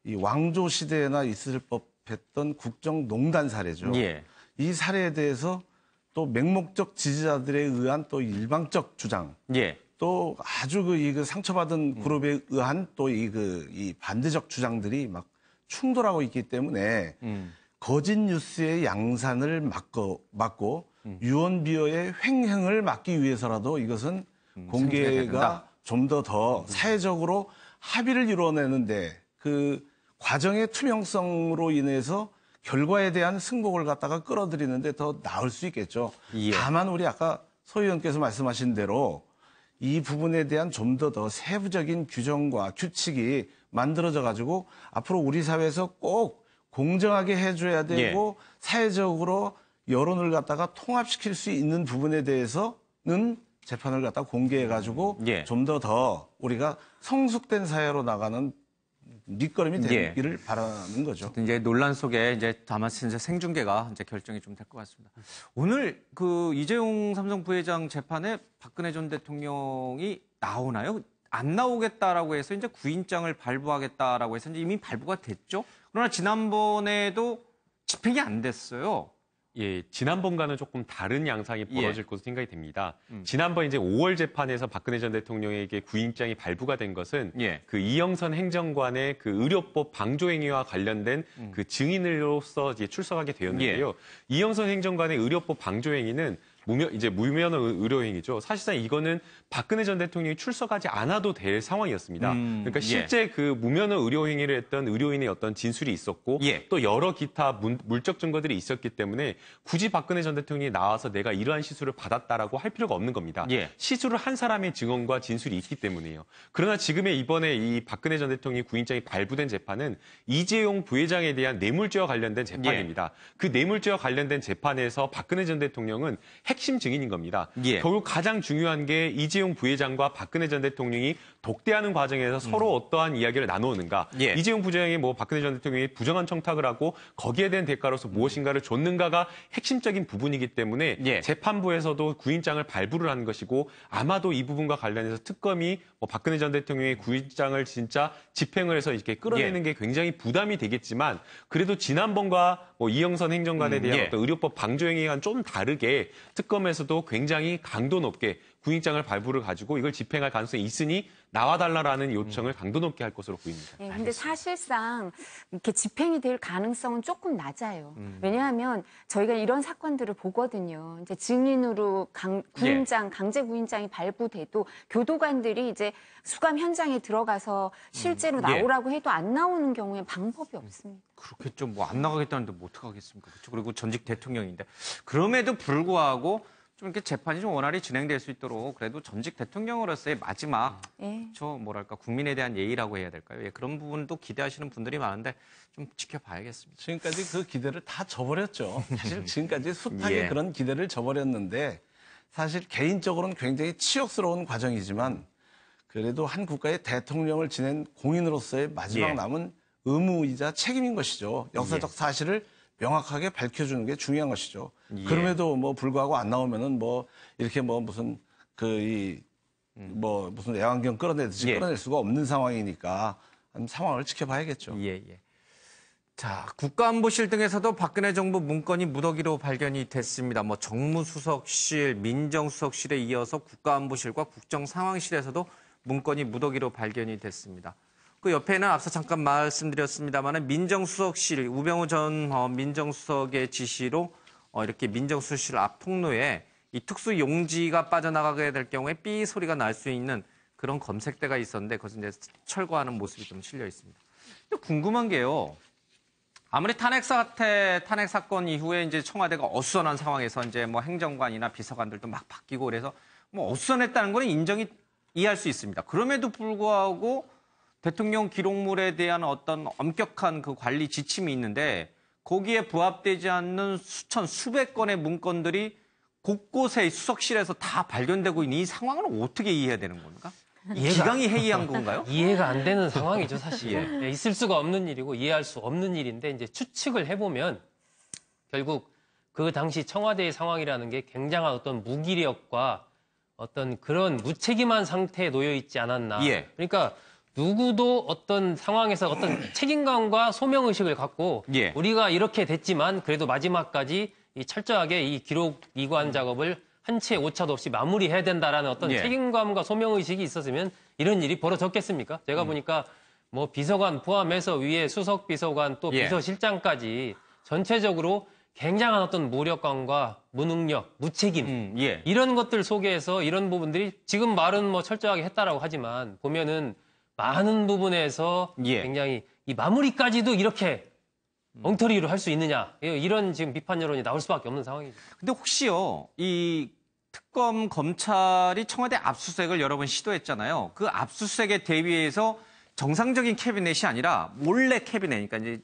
이 왕조 시대에나 있을 법했던 국정농단 사례죠. 예. 이 사례에 대해서 또 맹목적 지지자들에 의한 또 일방적 주장, 예. 또 아주 그 상처받은 그룹에 의한 또 이 반대적 주장들이 막 충돌하고 있기 때문에 거짓 뉴스의 양산을 막고 유언비어의 횡행을 막기 위해서라도 이것은 공개가 좀 더 사회적으로 합의를 이루어내는데 그 과정의 투명성으로 인해서 결과에 대한 승복을 갖다가 끌어들이는데 더 나을 수 있겠죠. 예. 다만 우리 아까 소 의원께서 말씀하신 대로 이 부분에 대한 좀 더 세부적인 규정과 규칙이 만들어져 가지고 앞으로 우리 사회에서 꼭 공정하게 해줘야 되고 사회적으로 여론을 갖다가 통합시킬 수 있는 부분에 대해서는 재판을 갖다 공개해 가지고 좀 더 우리가 성숙된 사회로 나가는 밑거름이 되기를 바라는 거죠. 이제 논란 속에 이제 다만 이제 생중계가 이제 결정이 좀 될 것 같습니다. 오늘 그 이재용 삼성 부회장 재판에 박근혜 전 대통령이 나오나요? 안 나오겠다라고 해서 이제 구인장을 발부하겠다라고 해서 이제 이미 발부가 됐죠. 그러나 지난번에도 집행이 안 됐어요. 예, 지난번과는 조금 다른 양상이 벌어질 것으로 생각이 됩니다. 지난번 이제 5월 재판에서 박근혜 전 대통령에게 구인장이 발부가 된 것은 그 이영선 행정관의 그 의료법 방조 행위와 관련된 그 증인으로서 이제 출석하게 되었는데요. 이영선 행정관의 의료법 방조 행위는 무면 의료행위죠. 사실상 이거는 박근혜 전 대통령이 출석하지 않아도 될 상황이었습니다. 그러니까 실제 그 무면허 의료행위를 했던 의료인의 어떤 진술이 있었고 또 여러 기타 물적 증거들이 있었기 때문에 굳이 박근혜 전 대통령이 나와서 내가 이러한 시술을 받았다라고 할 필요가 없는 겁니다. 시술을 한 사람의 증언과 진술이 있기 때문이에요. 그러나 이번에 이 박근혜 전 대통령이 구인장이 발부된 재판은 이재용 부회장에 대한 뇌물죄와 관련된 재판입니다. 그 뇌물죄와 관련된 재판에서 박근혜 전 대통령은 핵심 증인인 겁니다. 결국 가장 중요한 게 이재용 부회장과 박근혜 전 대통령이 독대하는 과정에서 서로 어떠한 이야기를 나누는가. 이재용 부회장이 박근혜 전 대통령이 부정한 청탁을 하고 거기에 대한 대가로서 무엇인가를 줬는가가 핵심적인 부분이기 때문에 재판부에서도 구인장을 발부를 한 것이고 아마도 이 부분과 관련해서 특검이 박근혜 전 대통령의 구인장을 진짜 집행을 해서 이렇게 끌어내는 게 굉장히 부담이 되겠지만 그래도 지난번과 이영선 행정관에 대한 어떤 의료법 방조 행위와는 좀 다르게 특검에서도 굉장히 강도 높게 구인장을 발부를 가지고 이걸 집행할 가능성이 있으니 나와달라라는 요청을 강도 높게 할 것으로 보입니다. 네, 근데 사실상 이렇게 집행이 될 가능성은 조금 낮아요. 왜냐하면 저희가 이런 사건들을 보거든요. 이제 증인으로 강제 구인장이 발부돼도 교도관들이 이제 수감 현장에 들어가서 실제로 나오라고 해도 안 나오는 경우에 방법이 없습니다. 그렇겠죠. 안 나가겠다는데 뭐 어떡하겠습니까? 그렇죠. 그리고 전직 대통령인데. 그럼에도 불구하고 좀 이렇게 재판이 좀 원활히 진행될 수 있도록 그래도 전직 대통령으로서의 마지막 국민에 대한 예의라고 해야 될까요? 그런 부분도 기대하시는 분들이 많은데 좀 지켜봐야겠습니다. 지금까지 그 기대를 다 저버렸죠. 사실 지금까지 숱하게 그런 기대를 저버렸는데 사실 개인적으로는 굉장히 치욕스러운 과정이지만 그래도 한 국가의 대통령을 지낸 공인으로서의 마지막 남은 의무이자 책임인 것이죠. 역사적 사실을 명확하게 밝혀주는 게 중요한 것이죠. 그럼에도 불구하고 안 나오면은 이렇게 무슨 무슨 애완견 끌어내듯이 끌어낼 수가 없는 상황이니까 상황을 지켜봐야겠죠. 자, 국가안보실 등에서도 박근혜 정부 문건이 무더기로 발견이 됐습니다. 정무수석실, 민정수석실에 이어서 국가안보실과 국정상황실에서도 문건이 무더기로 발견이 됐습니다. 그 옆에는 앞서 잠깐 말씀드렸습니다만 민정수석실, 우병우 전 민정수석의 지시로 이렇게 민정수석실 앞 통로에 이 특수 용지가 빠져나가게 될 경우에 삐 소리가 날 수 있는 그런 검색대가 있었는데 그것을 이제 철거하는 모습이 좀 실려 있습니다. 근데 궁금한 게요. 아무리 탄핵 사건 이후에 이제 청와대가 어수선한 상황에서 이제 행정관이나 비서관들도 막 바뀌고 그래서 어수선했다는 거는 이해할 수 있습니다. 그럼에도 불구하고 대통령 기록물에 대한 어떤 엄격한 그 관리 지침이 있는데 거기에 부합되지 않는 수백 건의 문건들이 곳곳에 수석실에서 다 발견되고 있는 이 상황을 어떻게 이해해야 되는 겁니까? 기강이 해이한 건가요? 이해가 안 되는 상황이죠, 사실. 예. 예, 있을 수가 없는 일이고 이해할 수 없는 일인데 이제 추측을 해보면 결국 그 당시 청와대의 상황이라는 게 굉장한 어떤 무기력과 어떤 그런 무책임한 상태에 놓여 있지 않았나. 예. 그러니까 누구도 어떤 상황에서 어떤 책임감과 소명의식을 갖고 예. 우리가 이렇게 됐지만 그래도 마지막까지 이 철저하게 이 기록 이관 작업을 한 채 오차도 없이 마무리해야 된다라는 어떤 예. 책임감과 소명의식이 있었으면 이런 일이 벌어졌겠습니까? 제가 보니까 뭐 비서관 포함해서 위에 수석 비서관 또 예. 비서실장까지 전체적으로 굉장한 어떤 무력감과 무능력, 무책임 예. 이런 것들 속에서 이런 부분들이 지금 말은 뭐 철저하게 했다라고 하지만 보면은 많은 부분에서 예. 굉장히 이 마무리까지도 이렇게 엉터리로 할 수 있느냐 이런 지금 비판 여론이 나올 수밖에 없는 상황이죠. 근데 혹시요, 이 특검 검찰이 청와대 압수수색을 여러 번 시도했잖아요. 그 압수수색에 대비해서 정상적인 캐비넷이 아니라 몰래 캐비넷, 그러니까 이제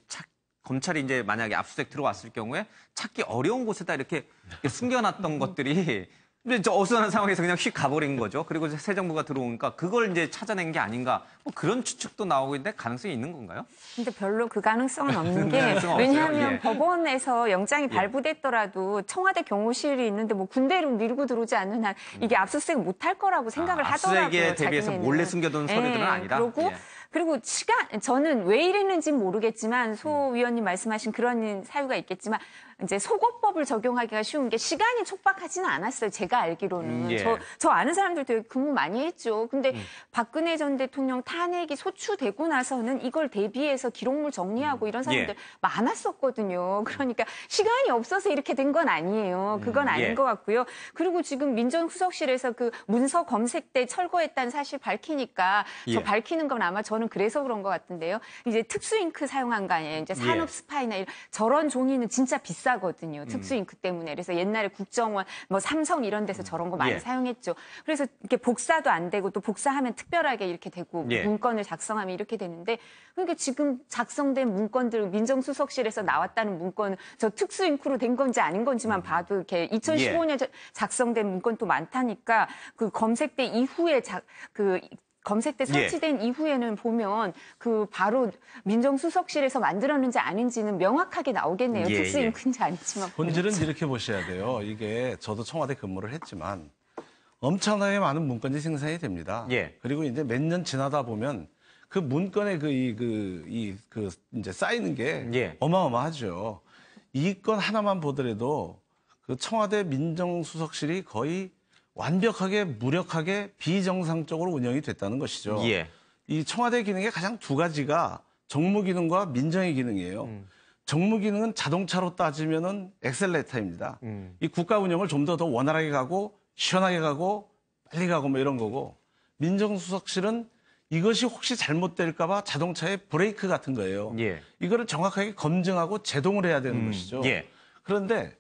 검찰이 이제 만약에 압수수색 들어왔을 경우에 찾기 어려운 곳에다 이렇게 숨겨놨던 것들이 이제 저 어수선한 상황에서 그냥 휙 가버린 거죠. 그리고 이제 새 정부가 들어오니까 그걸 이제 찾아낸 게 아닌가. 뭐 그런 추측도 나오고 있는데 가능성이 있는 건가요? 근데 별로 그 가능성은 없는 게 가능성은 없어요? 왜냐하면 예. 법원에서 영장이 발부됐더라도 청와대 경호실이 있는데 뭐 군대로 밀고 들어오지 않는 한 이게 압수수색 못할 거라고 생각을 하더라고요. 압수수색에 대비해서 자기네는. 몰래 숨겨둔 서류들은 아니다. 그리고 저는 왜 이랬는지는 모르겠지만 소 위원님 말씀하신 그런 사유가 있겠지만 이제 소거법을 적용하기가 쉬운 게 시간이 촉박하지는 않았어요. 제가 알기로는. 예. 저 아는 사람들 되게 근무 많이 했죠. 근데 박근혜 전 대통령 탄핵이 소추되고 나서는 이걸 대비해서 기록물 정리하고 이런 사람들 예. 많았었거든요. 그러니까 시간이 없어서 이렇게 된 건 아니에요. 그건 아닌 예. 것 같고요. 그리고 지금 민정수석실에서 그 문서 검색 때 철거했다는 사실 밝히니까 저 예. 밝히는 건 아마 저는 그래서 그런 것 같은데요. 이제 특수잉크 사용한 거 아니에요. 이제 산업 스파이나 저런 종이는 진짜 비싸거든요. 특수잉크 때문에. 그래서 옛날에 국정원, 뭐 삼성 이런 데서 저런 거 많이 예. 사용했죠. 그래서 이렇게 복사도 안 되고 또 복사하면 특별하게 이렇게 되고 예. 문건을 작성하면 이렇게 되는데 그러니까 지금 작성된 문건들 민정수석실에서 나왔다는 문건 저 특수잉크로 된 건지 아닌 건지만 봐도 이렇게 2015년 작성된 문건도 많다니까 그 검색대 이후에 검색대 설치된 이후에는 보면 그 바로 민정수석실에서 만들었는지 아닌지는 명확하게 나오겠네요. 예, 특수잉크인지 아니지만. 본질은 이렇게 보셔야 돼요. 이게 저도 청와대 근무를 했지만 엄청나게 많은 문건이 생산이 됩니다. 예. 그리고 이제 몇 년 지나다 보면 그 문건에 이제 쌓이는 게 예. 어마어마하죠. 이 건 하나만 보더라도 그 청와대 민정수석실이 거의 완벽하게 무력하게 비정상적으로 운영이 됐다는 것이죠. 예. 이 청와대 기능의 가장 두 가지가 정무 기능과 민정의 기능이에요. 정무 기능은 자동차로 따지면은 엑셀레이터입니다. 이 국가 운영을 좀 더 원활하게 가고 시원하게 가고 빨리 가고 뭐 이런 거고 민정수석실은 이것이 혹시 잘못될까 봐 자동차의 브레이크 같은 거예요. 예. 이거를 정확하게 검증하고 제동을 해야 되는 것이죠. 예. 그런데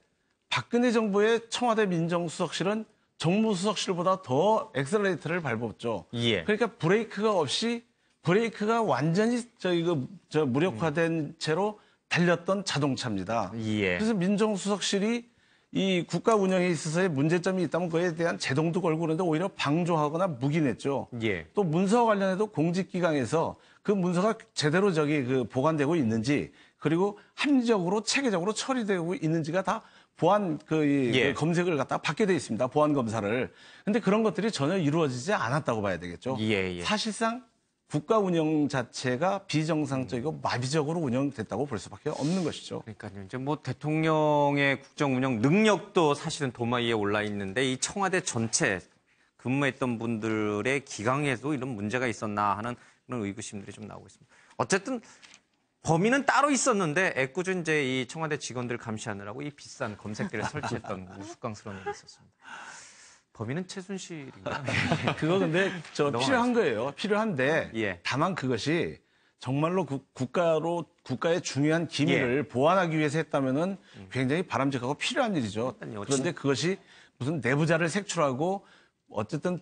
박근혜 정부의 청와대 민정수석실은 정무수석실보다 더 엑셀레이터를 밟았죠. 예. 그러니까 브레이크가 없이 브레이크가 완전히 무력화된 채로 달렸던 자동차입니다. 예. 그래서 민정수석실이 이 국가 운영에 있어서의 문제점이 있다면 그에 대한 제동도 걸고 그러는데 오히려 방조하거나 묵인했죠. 예. 또 문서와 관련해도 공직기강에서 그 문서가 제대로 보관되고 있는지 그리고 합리적으로 체계적으로 처리되고 있는지가 다 보안 예. 검색을 갖다가 받게 돼 있습니다. 보안 검사를. 근데 그런 것들이 전혀 이루어지지 않았다고 봐야 되겠죠. 예. 사실상 국가 운영 자체가 비정상적이고 마비적으로 운영됐다고 볼 수밖에 없는 것이죠. 그러니까요. 이제 뭐 대통령의 국정 운영 능력도 사실은 도마 위에 올라 있는데 이 청와대 전체 근무했던 분들의 기강에도 이런 문제가 있었나 하는 그런 의구심들이 좀 나오고 있습니다. 어쨌든 범인은 따로 있었는데 애꿎은 이제 이 청와대 직원들 감시하느라고 이 비싼 검색대를 설치했던 우스꽝스러운 일이 있었습니다. 범인은 최순실인가요? 그거 근데 필요한 거예요. 필요한데 예. 다만 그것이 정말로 국가의 중요한 기밀을 보완하기 위해서 했다면은 굉장히 바람직하고 필요한 일이죠. 그런데 그것이 무슨 내부자를 색출하고 어쨌든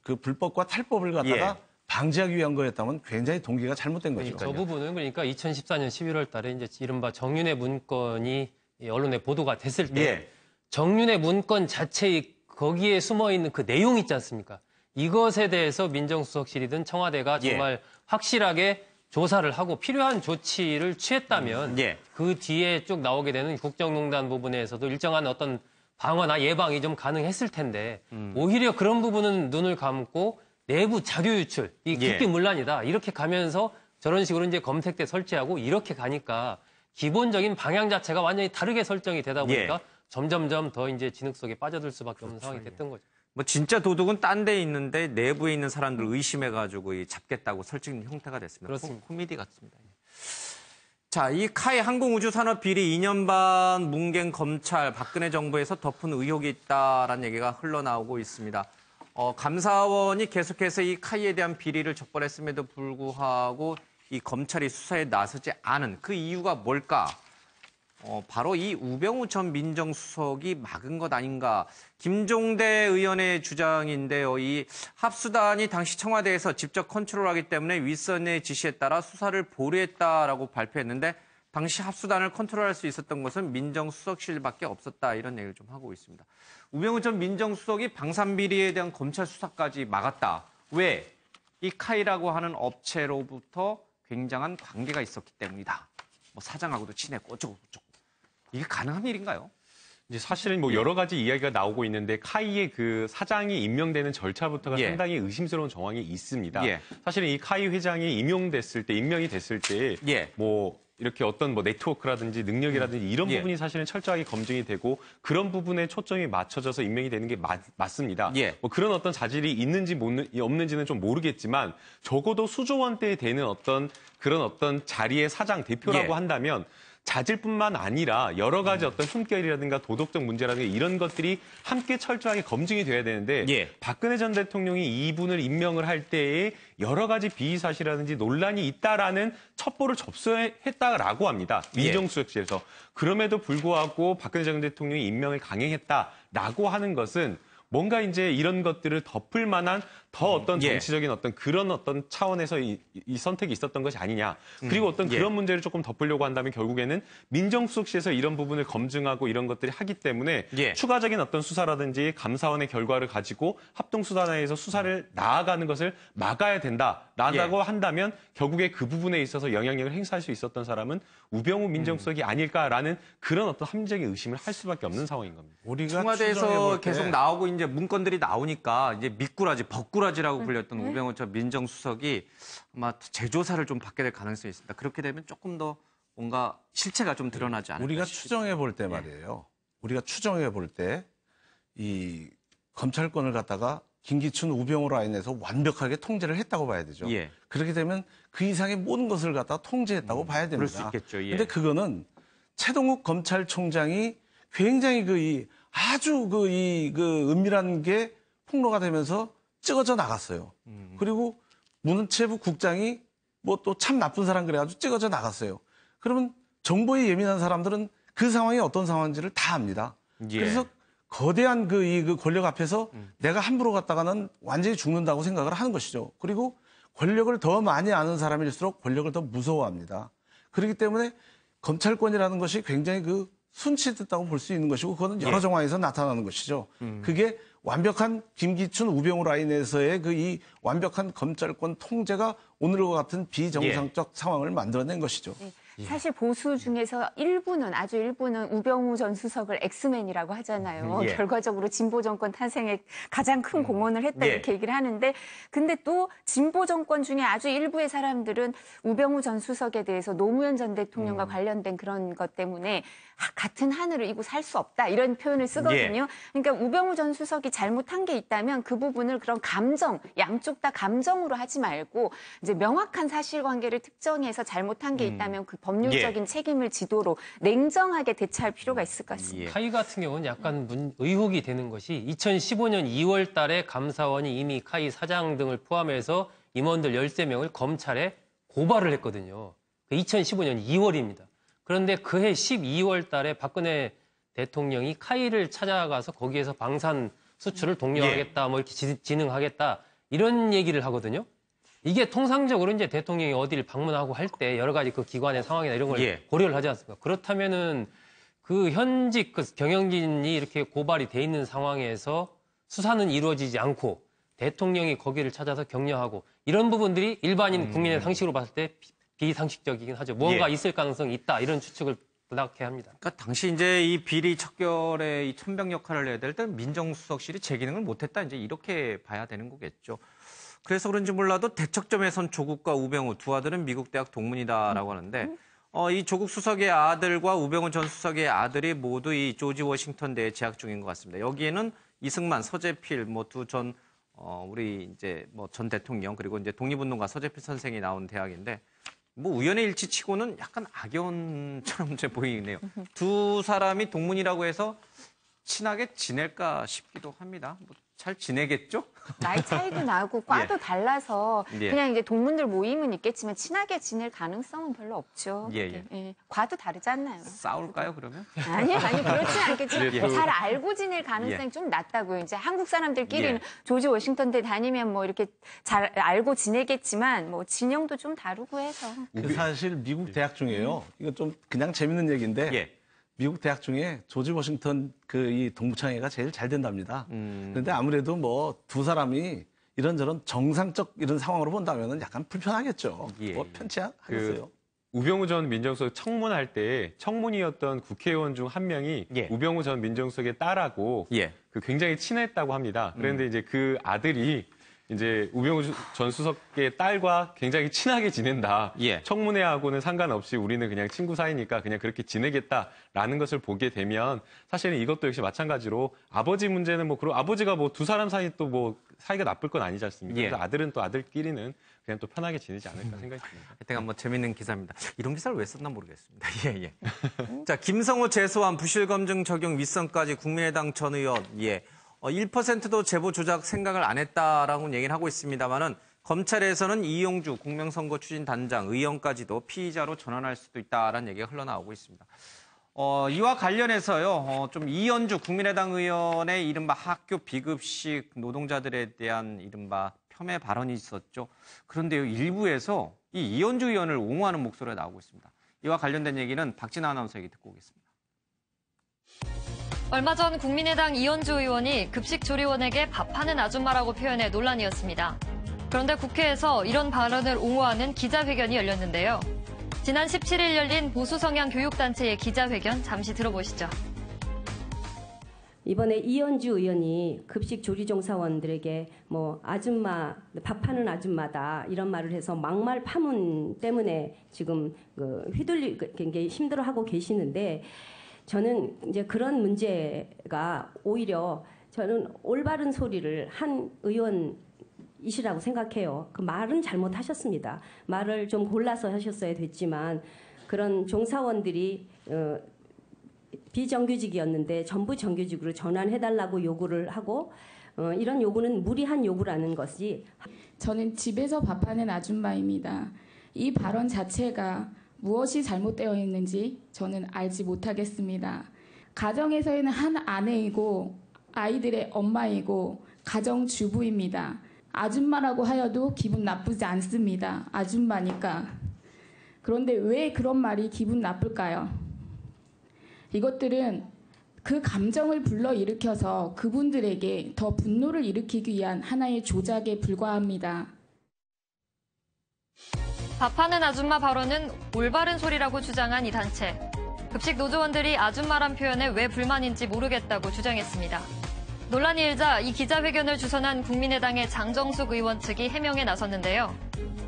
그 불법과 탈법을 갖다가 방지하기 위한 거였다면 굉장히 동기가 잘못된 거죠. 저 부분은 그러니까 2014년 11월 달에 이제 이른바 정윤회 문건이 언론에 보도가 됐을 때 정윤회 문건 자체의 거기에 숨어 있는 그 내용 있지 않습니까? 이것에 대해서 민정수석실이든 청와대가 정말 확실하게 조사를 하고 필요한 조치를 취했다면 그 뒤에 쭉 나오게 되는 국정농단 부분에서도 일정한 어떤 방어나 예방이 좀 가능했을 텐데 오히려 그런 부분은 눈을 감고 내부 자료 유출, 이 국기문란이다 이렇게 가면서 저런 식으로 이제 검색대 설치하고 이렇게 가니까 기본적인 방향 자체가 완전히 다르게 설정이 되다 보니까 점점점 더 이제 진흙 속에 빠져들 수밖에 없는 상황이 됐던 거죠. 뭐 진짜 도둑은 딴 데 있는데 내부에 있는 사람들 의심해가지고 잡겠다고 설치는 형태가 됐습니다. 그렇습니다. 코미디 같습니다. 자, 이 카이 항공우주산업 비리 2년 반 문갱 검찰 박근혜 정부에서 덮은 의혹이 있다라는 얘기가 흘러나오고 있습니다. 감사원이 계속해서 이 카이에 대한 비리를 적발했음에도 불구하고 이 검찰이 수사에 나서지 않은 그 이유가 뭘까? 바로 이 우병우 전 민정수석이 막은 것 아닌가. 김종대 의원의 주장인데요. 이 합수단이 당시 청와대에서 직접 컨트롤하기 때문에 윗선의 지시에 따라 수사를 보류했다라고 발표했는데 당시 합수단을 컨트롤할 수 있었던 것은 민정수석실밖에 없었다. 이런 얘기를 좀 하고 있습니다. 우병우 전 민정수석이 방산비리에 대한 검찰 수사까지 막았다. 왜? 이 카이라고 하는 업체로부터 굉장한 관계가 있었기 때문이다. 뭐 사장하고도 친했고 어쩌고 저쩌고. 이게 가능한 일인가요? 이제 사실은 뭐 여러 가지 이야기가 나오고 있는데 카이의 그 사장이 임명되는 절차부터가 상당히 의심스러운 정황이 있습니다. 사실은 이 카이 회장이 임명이 됐을 때 뭐 이렇게 어떤 뭐 네트워크라든지 능력이라든지 이런 부분이 사실은 철저하게 검증이 되고 그런 부분에 초점이 맞춰져서 임명이 되는 게 맞습니다. 뭐 그런 어떤 자질이 있는지 없는지는 좀 모르겠지만 적어도 수조 원대에 되는 그런 어떤 자리의 사장 대표라고 한다면 자질뿐만 아니라 여러 가지 어떤 품격이라든가 도덕적 문제라든가 이런 것들이 함께 철저하게 검증이 돼야 되는데 박근혜 전 대통령이 이분을 임명을 할 때에 여러 가지 비의사실이라든지 논란이 있다라는 첩보를 접수했다라고 합니다. 민정수석실에서. 그럼에도 불구하고 박근혜 전 대통령이 임명을 강행했다라고 하는 것은 뭔가 이제 이런 것들을 덮을 만한 더 어떤 정치적인 어떤 그런 어떤 차원에서 이 선택이 있었던 것이 아니냐. 그리고 어떤 그런 문제를 조금 덮으려고 한다면 결국에는 민정수석실에서 이런 부분을 검증하고 이런 것들이 하기 때문에 추가적인 어떤 수사라든지 감사원의 결과를 가지고 합동수사단에서 수사를 나아가는 것을 막아야 된다라고 한다면 결국에 그 부분에 있어서 영향력을 행사할 수 있었던 사람은 우병우 민정수석이 아닐까라는 그런 어떤 합리적인 의심을 할 수밖에 없는 상황인 겁니다. 우리가 청와대에서 계속 나오고 이제 문건들이 나오니까 이제 미꾸라지, 벅꾸라지라고 불렸던 우병우 전 민정수석이 아마 재조사를 좀 받게 될 가능성이 있습니다. 그렇게 되면 조금 더 뭔가 실체가 좀 드러나지 않을까 우리가 추정해 볼 때 말이에요. 우리가 추정해 볼 때 이 검찰권을 갖다가 김기춘, 우병우 라인에서 완벽하게 통제를 했다고 봐야 되죠. 그렇게 되면 그 이상의 모든 것을 갖다가 통제했다고 봐야 됩니다. 그럴 수 있겠죠. 근데 그거는 최동욱 검찰총장이 굉장히 아주 은밀한 게 폭로가 되면서 찍어져 나갔어요. 그리고 문체부 국장이 뭐 또 참 나쁜 사람 그래가지고 찍어져 나갔어요. 그러면 정보에 예민한 사람들은 그 상황이 어떤 상황인지를 다 압니다. 그래서 거대한 그 권력 앞에서 내가 함부로 갔다가는 완전히 죽는다고 생각을 하는 것이죠. 그리고 권력을 더 많이 아는 사람일수록 권력을 더 무서워합니다. 그렇기 때문에 검찰권이라는 것이 굉장히 순치됐다고 볼 수 있는 것이고 그거는 여러 정황에서 나타나는 것이죠. 그게 완벽한 김기춘, 우병우 라인에서의 이 완벽한 검찰권 통제가 오늘과 같은 비정상적 상황을 만들어낸 것이죠. 사실 보수 중에서 아주 일부는 우병우 전 수석을 엑스맨이라고 하잖아요. 결과적으로 진보 정권 탄생에 가장 큰 공헌을 했다 이렇게 얘기를 하는데 근데 또 진보 정권 중에 아주 일부의 사람들은 우병우 전 수석에 대해서 노무현 전 대통령과 관련된 그런 것 때문에 같은 하늘을 이고 살 수 없다 이런 표현을 쓰거든요. 그러니까 우병우 전 수석이 잘못한 게 있다면 그 부분을 그런 양쪽 다 감정으로 하지 말고 이제 명확한 사실관계를 특정해서 잘못한 게 있다면 그 법률적인 책임을 지도로 냉정하게 대처할 필요가 있을 것 같습니다. 카이 같은 경우는 약간 의혹이 되는 것이 2015년 2월 달에 감사원이 이미 카이 사장 등을 포함해서 임원들 13명을 검찰에 고발을 했거든요. 2015년 2월입니다. 그런데 그해 12월 달에 박근혜 대통령이 카이를 찾아가서 거기에서 방산 수출을 독려하겠다, 뭐 이렇게 진흥하겠다 이런 얘기를 하거든요. 이게 통상적으로 이제 대통령이 어디를 방문하고 할 때 여러 가지 그 기관의 상황이나 이런 걸 고려를 하지 않습니까? 그렇다면은 그 현직 경영진이 이렇게 고발이 돼 있는 상황에서 수사는 이루어지지 않고 대통령이 거기를 찾아서 격려하고 이런 부분들이 일반인 국민의 상식으로 봤을 때 비상식적이긴 하죠. 무언가 있을 가능성이 있다 이런 추측을 부탁해 합니다. 그러니까 당시 이제 이 비리 척결의 이 천병 역할을 해야 될 때 민정수석실이 제 기능을 못했다 이제 이렇게 봐야 되는 거겠죠. 그래서 그런지 몰라도 대척점에 선 조국과 우병우 두 아들은 미국 대학 동문이다라고 하는데 이 조국 수석의 아들과 우병우 전 수석의 아들이 모두 이 조지 워싱턴대에 재학 중인 것 같습니다. 여기에는 이승만, 서재필 뭐 두 전 우리 이제 뭐 전 대통령 그리고 이제 독립운동가 서재필 선생이 나온 대학인데 뭐 우연의 일치치고는 약간 악연처럼 이제 보이네요. 두 사람이 동문이라고 해서 친하게 지낼까 싶기도 합니다. 뭐 잘 지내겠죠? 나이 차이도 나고 과도 달라서 그냥 이제 동문들 모임은 있겠지만 친하게 지낼 가능성은 별로 없죠. 과도 다르지 않나요? 싸울까요, 그러면? 아니 그렇진 않겠지만 잘 알고 지낼 가능성이 좀 낮다고요. 이제 한국 사람들끼리는 조지 워싱턴대 다니면 뭐 이렇게 잘 알고 지내겠지만 뭐 진영도 좀 다르고 해서. 사실 미국 대학 중에요. 이거 좀 그냥 재밌는 얘기인데 미국 대학 중에 조지 워싱턴 이 동부청회가 제일 잘 된답니다. 그런데 아무래도 뭐 두 사람이 이런저런 정상적 이런 상황으로 본다면은 약간 불편하겠죠. 뭐 편치 않겠어요. 우병우 전 민정수석 청문할 때 청문이었던 국회의원 중 한 명이 우병우 전 민정수석의 딸하고 그 굉장히 친했다고 합니다. 그런데 이제 그 아들이 이제 우병우 전 수석의 딸과 굉장히 친하게 지낸다. 청문회하고는 상관없이 우리는 그냥 친구 사이니까 그냥 그렇게 지내겠다라는 것을 보게 되면 사실은 이것도 역시 마찬가지로 아버지 문제는 뭐 그리고 아버지가 뭐 두 사람 사이 또 뭐 사이가 나쁠 건 아니지 않습니까? 그래서 아들은 또 아들끼리는 그냥 또 편하게 지내지 않을까 생각이 듭니다. 하여튼 뭐 재밌는 기사입니다. 이런 기사를 왜 썼나 모르겠습니다. 자, 김성호 재소환 부실검증 적용 윗선까지 국민의당 전 의원 1%도 제보 조작 생각을 안 했다라고 얘기를 하고 있습니다만은 검찰에서는 이용주 공명선거 추진단장 의원까지도 피의자로 전환할 수도 있다라는 얘기가 흘러나오고 있습니다. 이와 관련해서요, 좀 이현주 국민의당 의원의 이른바 학교 비급식 노동자들에 대한 이른바 폄훼 발언이 있었죠. 그런데요, 일부에서 이 이현주 의원을 옹호하는 목소리가 나오고 있습니다. 이와 관련된 얘기는 박진아 아나운서에게 듣고 오겠습니다. 얼마 전 국민의당 이현주 의원이 급식조리원에게 밥하는 아줌마라고 표현해 논란이었습니다. 그런데 국회에서 이런 발언을 옹호하는 기자회견이 열렸는데요. 지난 17일 열린 보수성향 교육단체의 기자회견 잠시 들어보시죠. 이번에 이현주 의원이 급식조리종사원들에게 뭐 아줌마, 밥하는 아줌마다 이런 말을 해서 막말 파문 때문에 지금 굉장히 힘들어하고 계시는데 저는 이제 그런 문제가 오히려 저는 올바른 소리를 한 의원이시라고 생각해요. 그 말은 잘못하셨습니다. 말을 좀 골라서 하셨어야 됐지만 그런 종사원들이 비정규직이었는데 전부 정규직으로 전환해달라고 요구를 하고 이런 요구는 무리한 요구라는 것이 저는 집에서 밥하는 아줌마입니다. 이 발언 자체가 무엇이 잘못되어 있는지 저는 알지 못하겠습니다. 가정에서는 한 아내이고 아이들의 엄마이고 가정주부입니다. 아줌마라고 하여도 기분 나쁘지 않습니다. 아줌마니까. 그런데 왜 그런 말이 기분 나쁠까요? 이것들은 그 감정을 불러일으켜서 그분들에게 더 분노를 일으키기 위한 하나의 조작에 불과합니다. 밥하는 아줌마 발언은 올바른 소리라고 주장한 이 단체. 급식 노조원들이 아줌마란 표현에 왜 불만인지 모르겠다고 주장했습니다. 논란이 일자 이 기자회견을 주선한 국민의당의 장정숙 의원 측이 해명에 나섰는데요.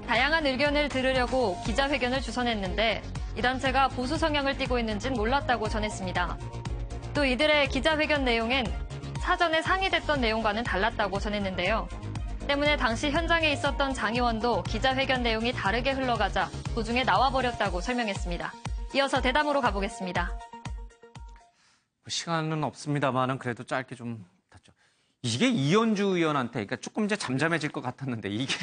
다양한 의견을 들으려고 기자회견을 주선했는데 이 단체가 보수 성향을 띠고 있는지는 몰랐다고 전했습니다. 또 이들의 기자회견 내용엔 사전에 상의됐던 내용과는 달랐다고 전했는데요. 때문에 당시 현장에 있었던 장 의원도 기자회견 내용이 다르게 흘러가자 도중에 나와버렸다고 설명했습니다. 이어서 대담으로 가보겠습니다. 시간은 없습니다만은 그래도 짧게 좀 듣죠. 이게 이현주 의원한테, 그러니까 조금 이제 잠잠해질 것 같았는데 이게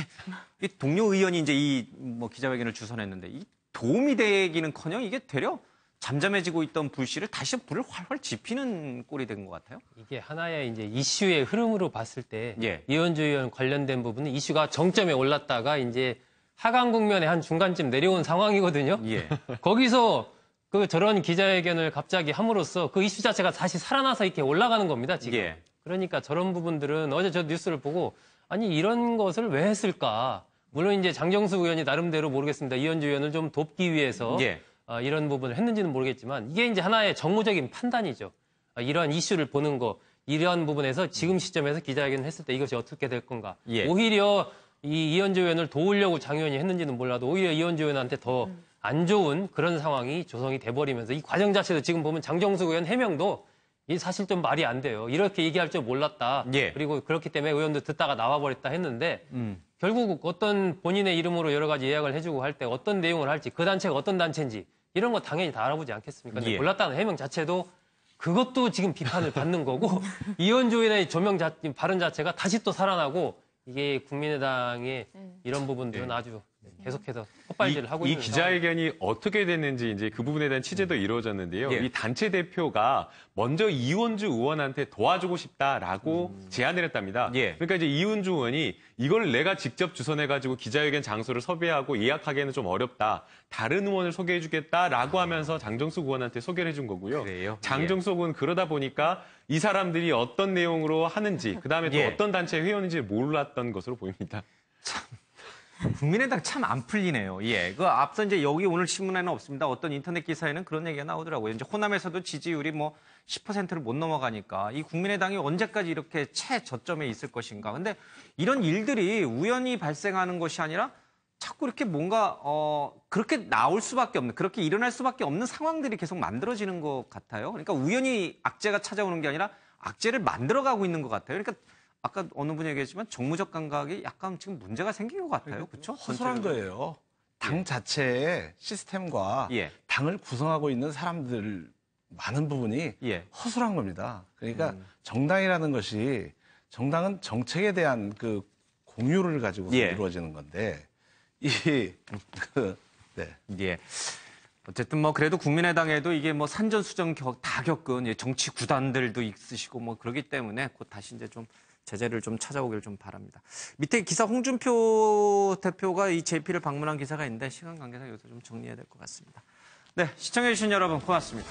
동료 의원이 이제 이 뭐 기자회견을 주선했는데 이 도움이 되기는커녕 이게 되려 잠잠해지고 있던 불씨를 다시 불을 활활 지피는 꼴이 된 것 같아요. 이게 하나의 이제 이슈의 흐름으로 봤을 때 이현주 의원 관련된 부분은 이슈가 정점에 올랐다가 이제 하강 국면의 한 중간쯤 내려온 상황이거든요. 거기서 저런 기자회견을 갑자기 함으로써 그 이슈 자체가 다시 살아나서 이렇게 올라가는 겁니다, 지금. 그러니까 저런 부분들은 어제 저 뉴스를 보고 아니 이런 것을 왜 했을까? 물론 이제 장정수 의원이 나름대로 모르겠습니다. 이현주 의원을 좀 돕기 위해서 이런 부분을 했는지는 모르겠지만 이게 이제 하나의 정무적인 판단이죠. 이러한 이슈를 보는 거, 이러한 부분에서 지금 시점에서 기자회견을 했을 때 이것이 어떻게 될 건가. 오히려 이현주 의원을 도우려고 장 의원이 했는지는 몰라도 오히려 이현주 의원한테 더 안 좋은 그런 상황이 조성이 돼버리면서 이 과정 자체도 지금 보면 장정수 의원 해명도 이 사실 좀 말이 안 돼요. 이렇게 얘기할 줄 몰랐다. 그리고 그렇기 때문에 의원도 듣다가 나와버렸다 했는데 결국 어떤 본인의 이름으로 여러 가지 예약을 해주고 할 때 어떤 내용을 할지 그 단체가 어떤 단체인지 이런 거 당연히 다 알아보지 않겠습니까? 근데 몰랐다는 해명 자체도 그것도 지금 비판을 받는 거고 이현주 의원의 발언 자체가 다시 또 살아나고 이게 국민의당의 이런 부분들은 아주 계속해서 헛발질을 하고 있는 이 기자회견이 어떻게 됐는지 이제 그 부분에 대한 취재도 이루어졌는데요. 이 단체 대표가 먼저 이현주 의원한테 도와주고 싶다라고 제안을 했답니다. 그러니까 이제 이현주 의원이 이걸 내가 직접 주선해가지고 기자회견 장소를 섭외하고 예약하기에는 좀 어렵다. 다른 의원을 소개해주겠다라고 하면서 장정수 의원한테 소개를 해준 거고요. 장정수 의원은 그러다 보니까 이 사람들이 어떤 내용으로 하는지 그다음에 또 어떤 단체 회원인지 몰랐던 것으로 보입니다. 국민의당 참 안 풀리네요. 그 앞서 이제 여기 오늘 신문에는 없습니다. 어떤 인터넷 기사에는 그런 얘기가 나오더라고요. 이제 호남에서도 지지율이 뭐 10%를 못 넘어가니까 이 국민의당이 언제까지 이렇게 최저점에 있을 것인가. 근데 이런 일들이 우연히 발생하는 것이 아니라 자꾸 이렇게 뭔가 그렇게 나올 수밖에 없는, 그렇게 일어날 수밖에 없는 상황들이 계속 만들어지는 것 같아요. 그러니까 우연히 악재가 찾아오는 게 아니라 악재를 만들어가고 있는 것 같아요. 그러니까 아까 어느 분이 얘기했지만 정무적 감각이 약간 지금 문제가 생긴 것 같아요. 그렇죠? 허술한 거예요. 당 자체의 시스템과 당을 구성하고 있는 사람들 많은 부분이 허술한 겁니다. 그러니까 정당이라는 것이 정당은 정책에 대한 그 공유를 가지고 이루어지는 건데 어쨌든 뭐 그래도 국민의당에도 이게 뭐 산전수전 다 겪은 정치 구단들도 있으시고 뭐 그러기 때문에 곧 다시 이제 좀 제재를 좀 찾아오길 좀 바랍니다. 밑에 기사 홍준표 대표가 이 JP를 방문한 기사가 있는데 시간 관계상 여기서 좀 정리해야 될 것 같습니다. 네, 시청해주신 여러분 고맙습니다.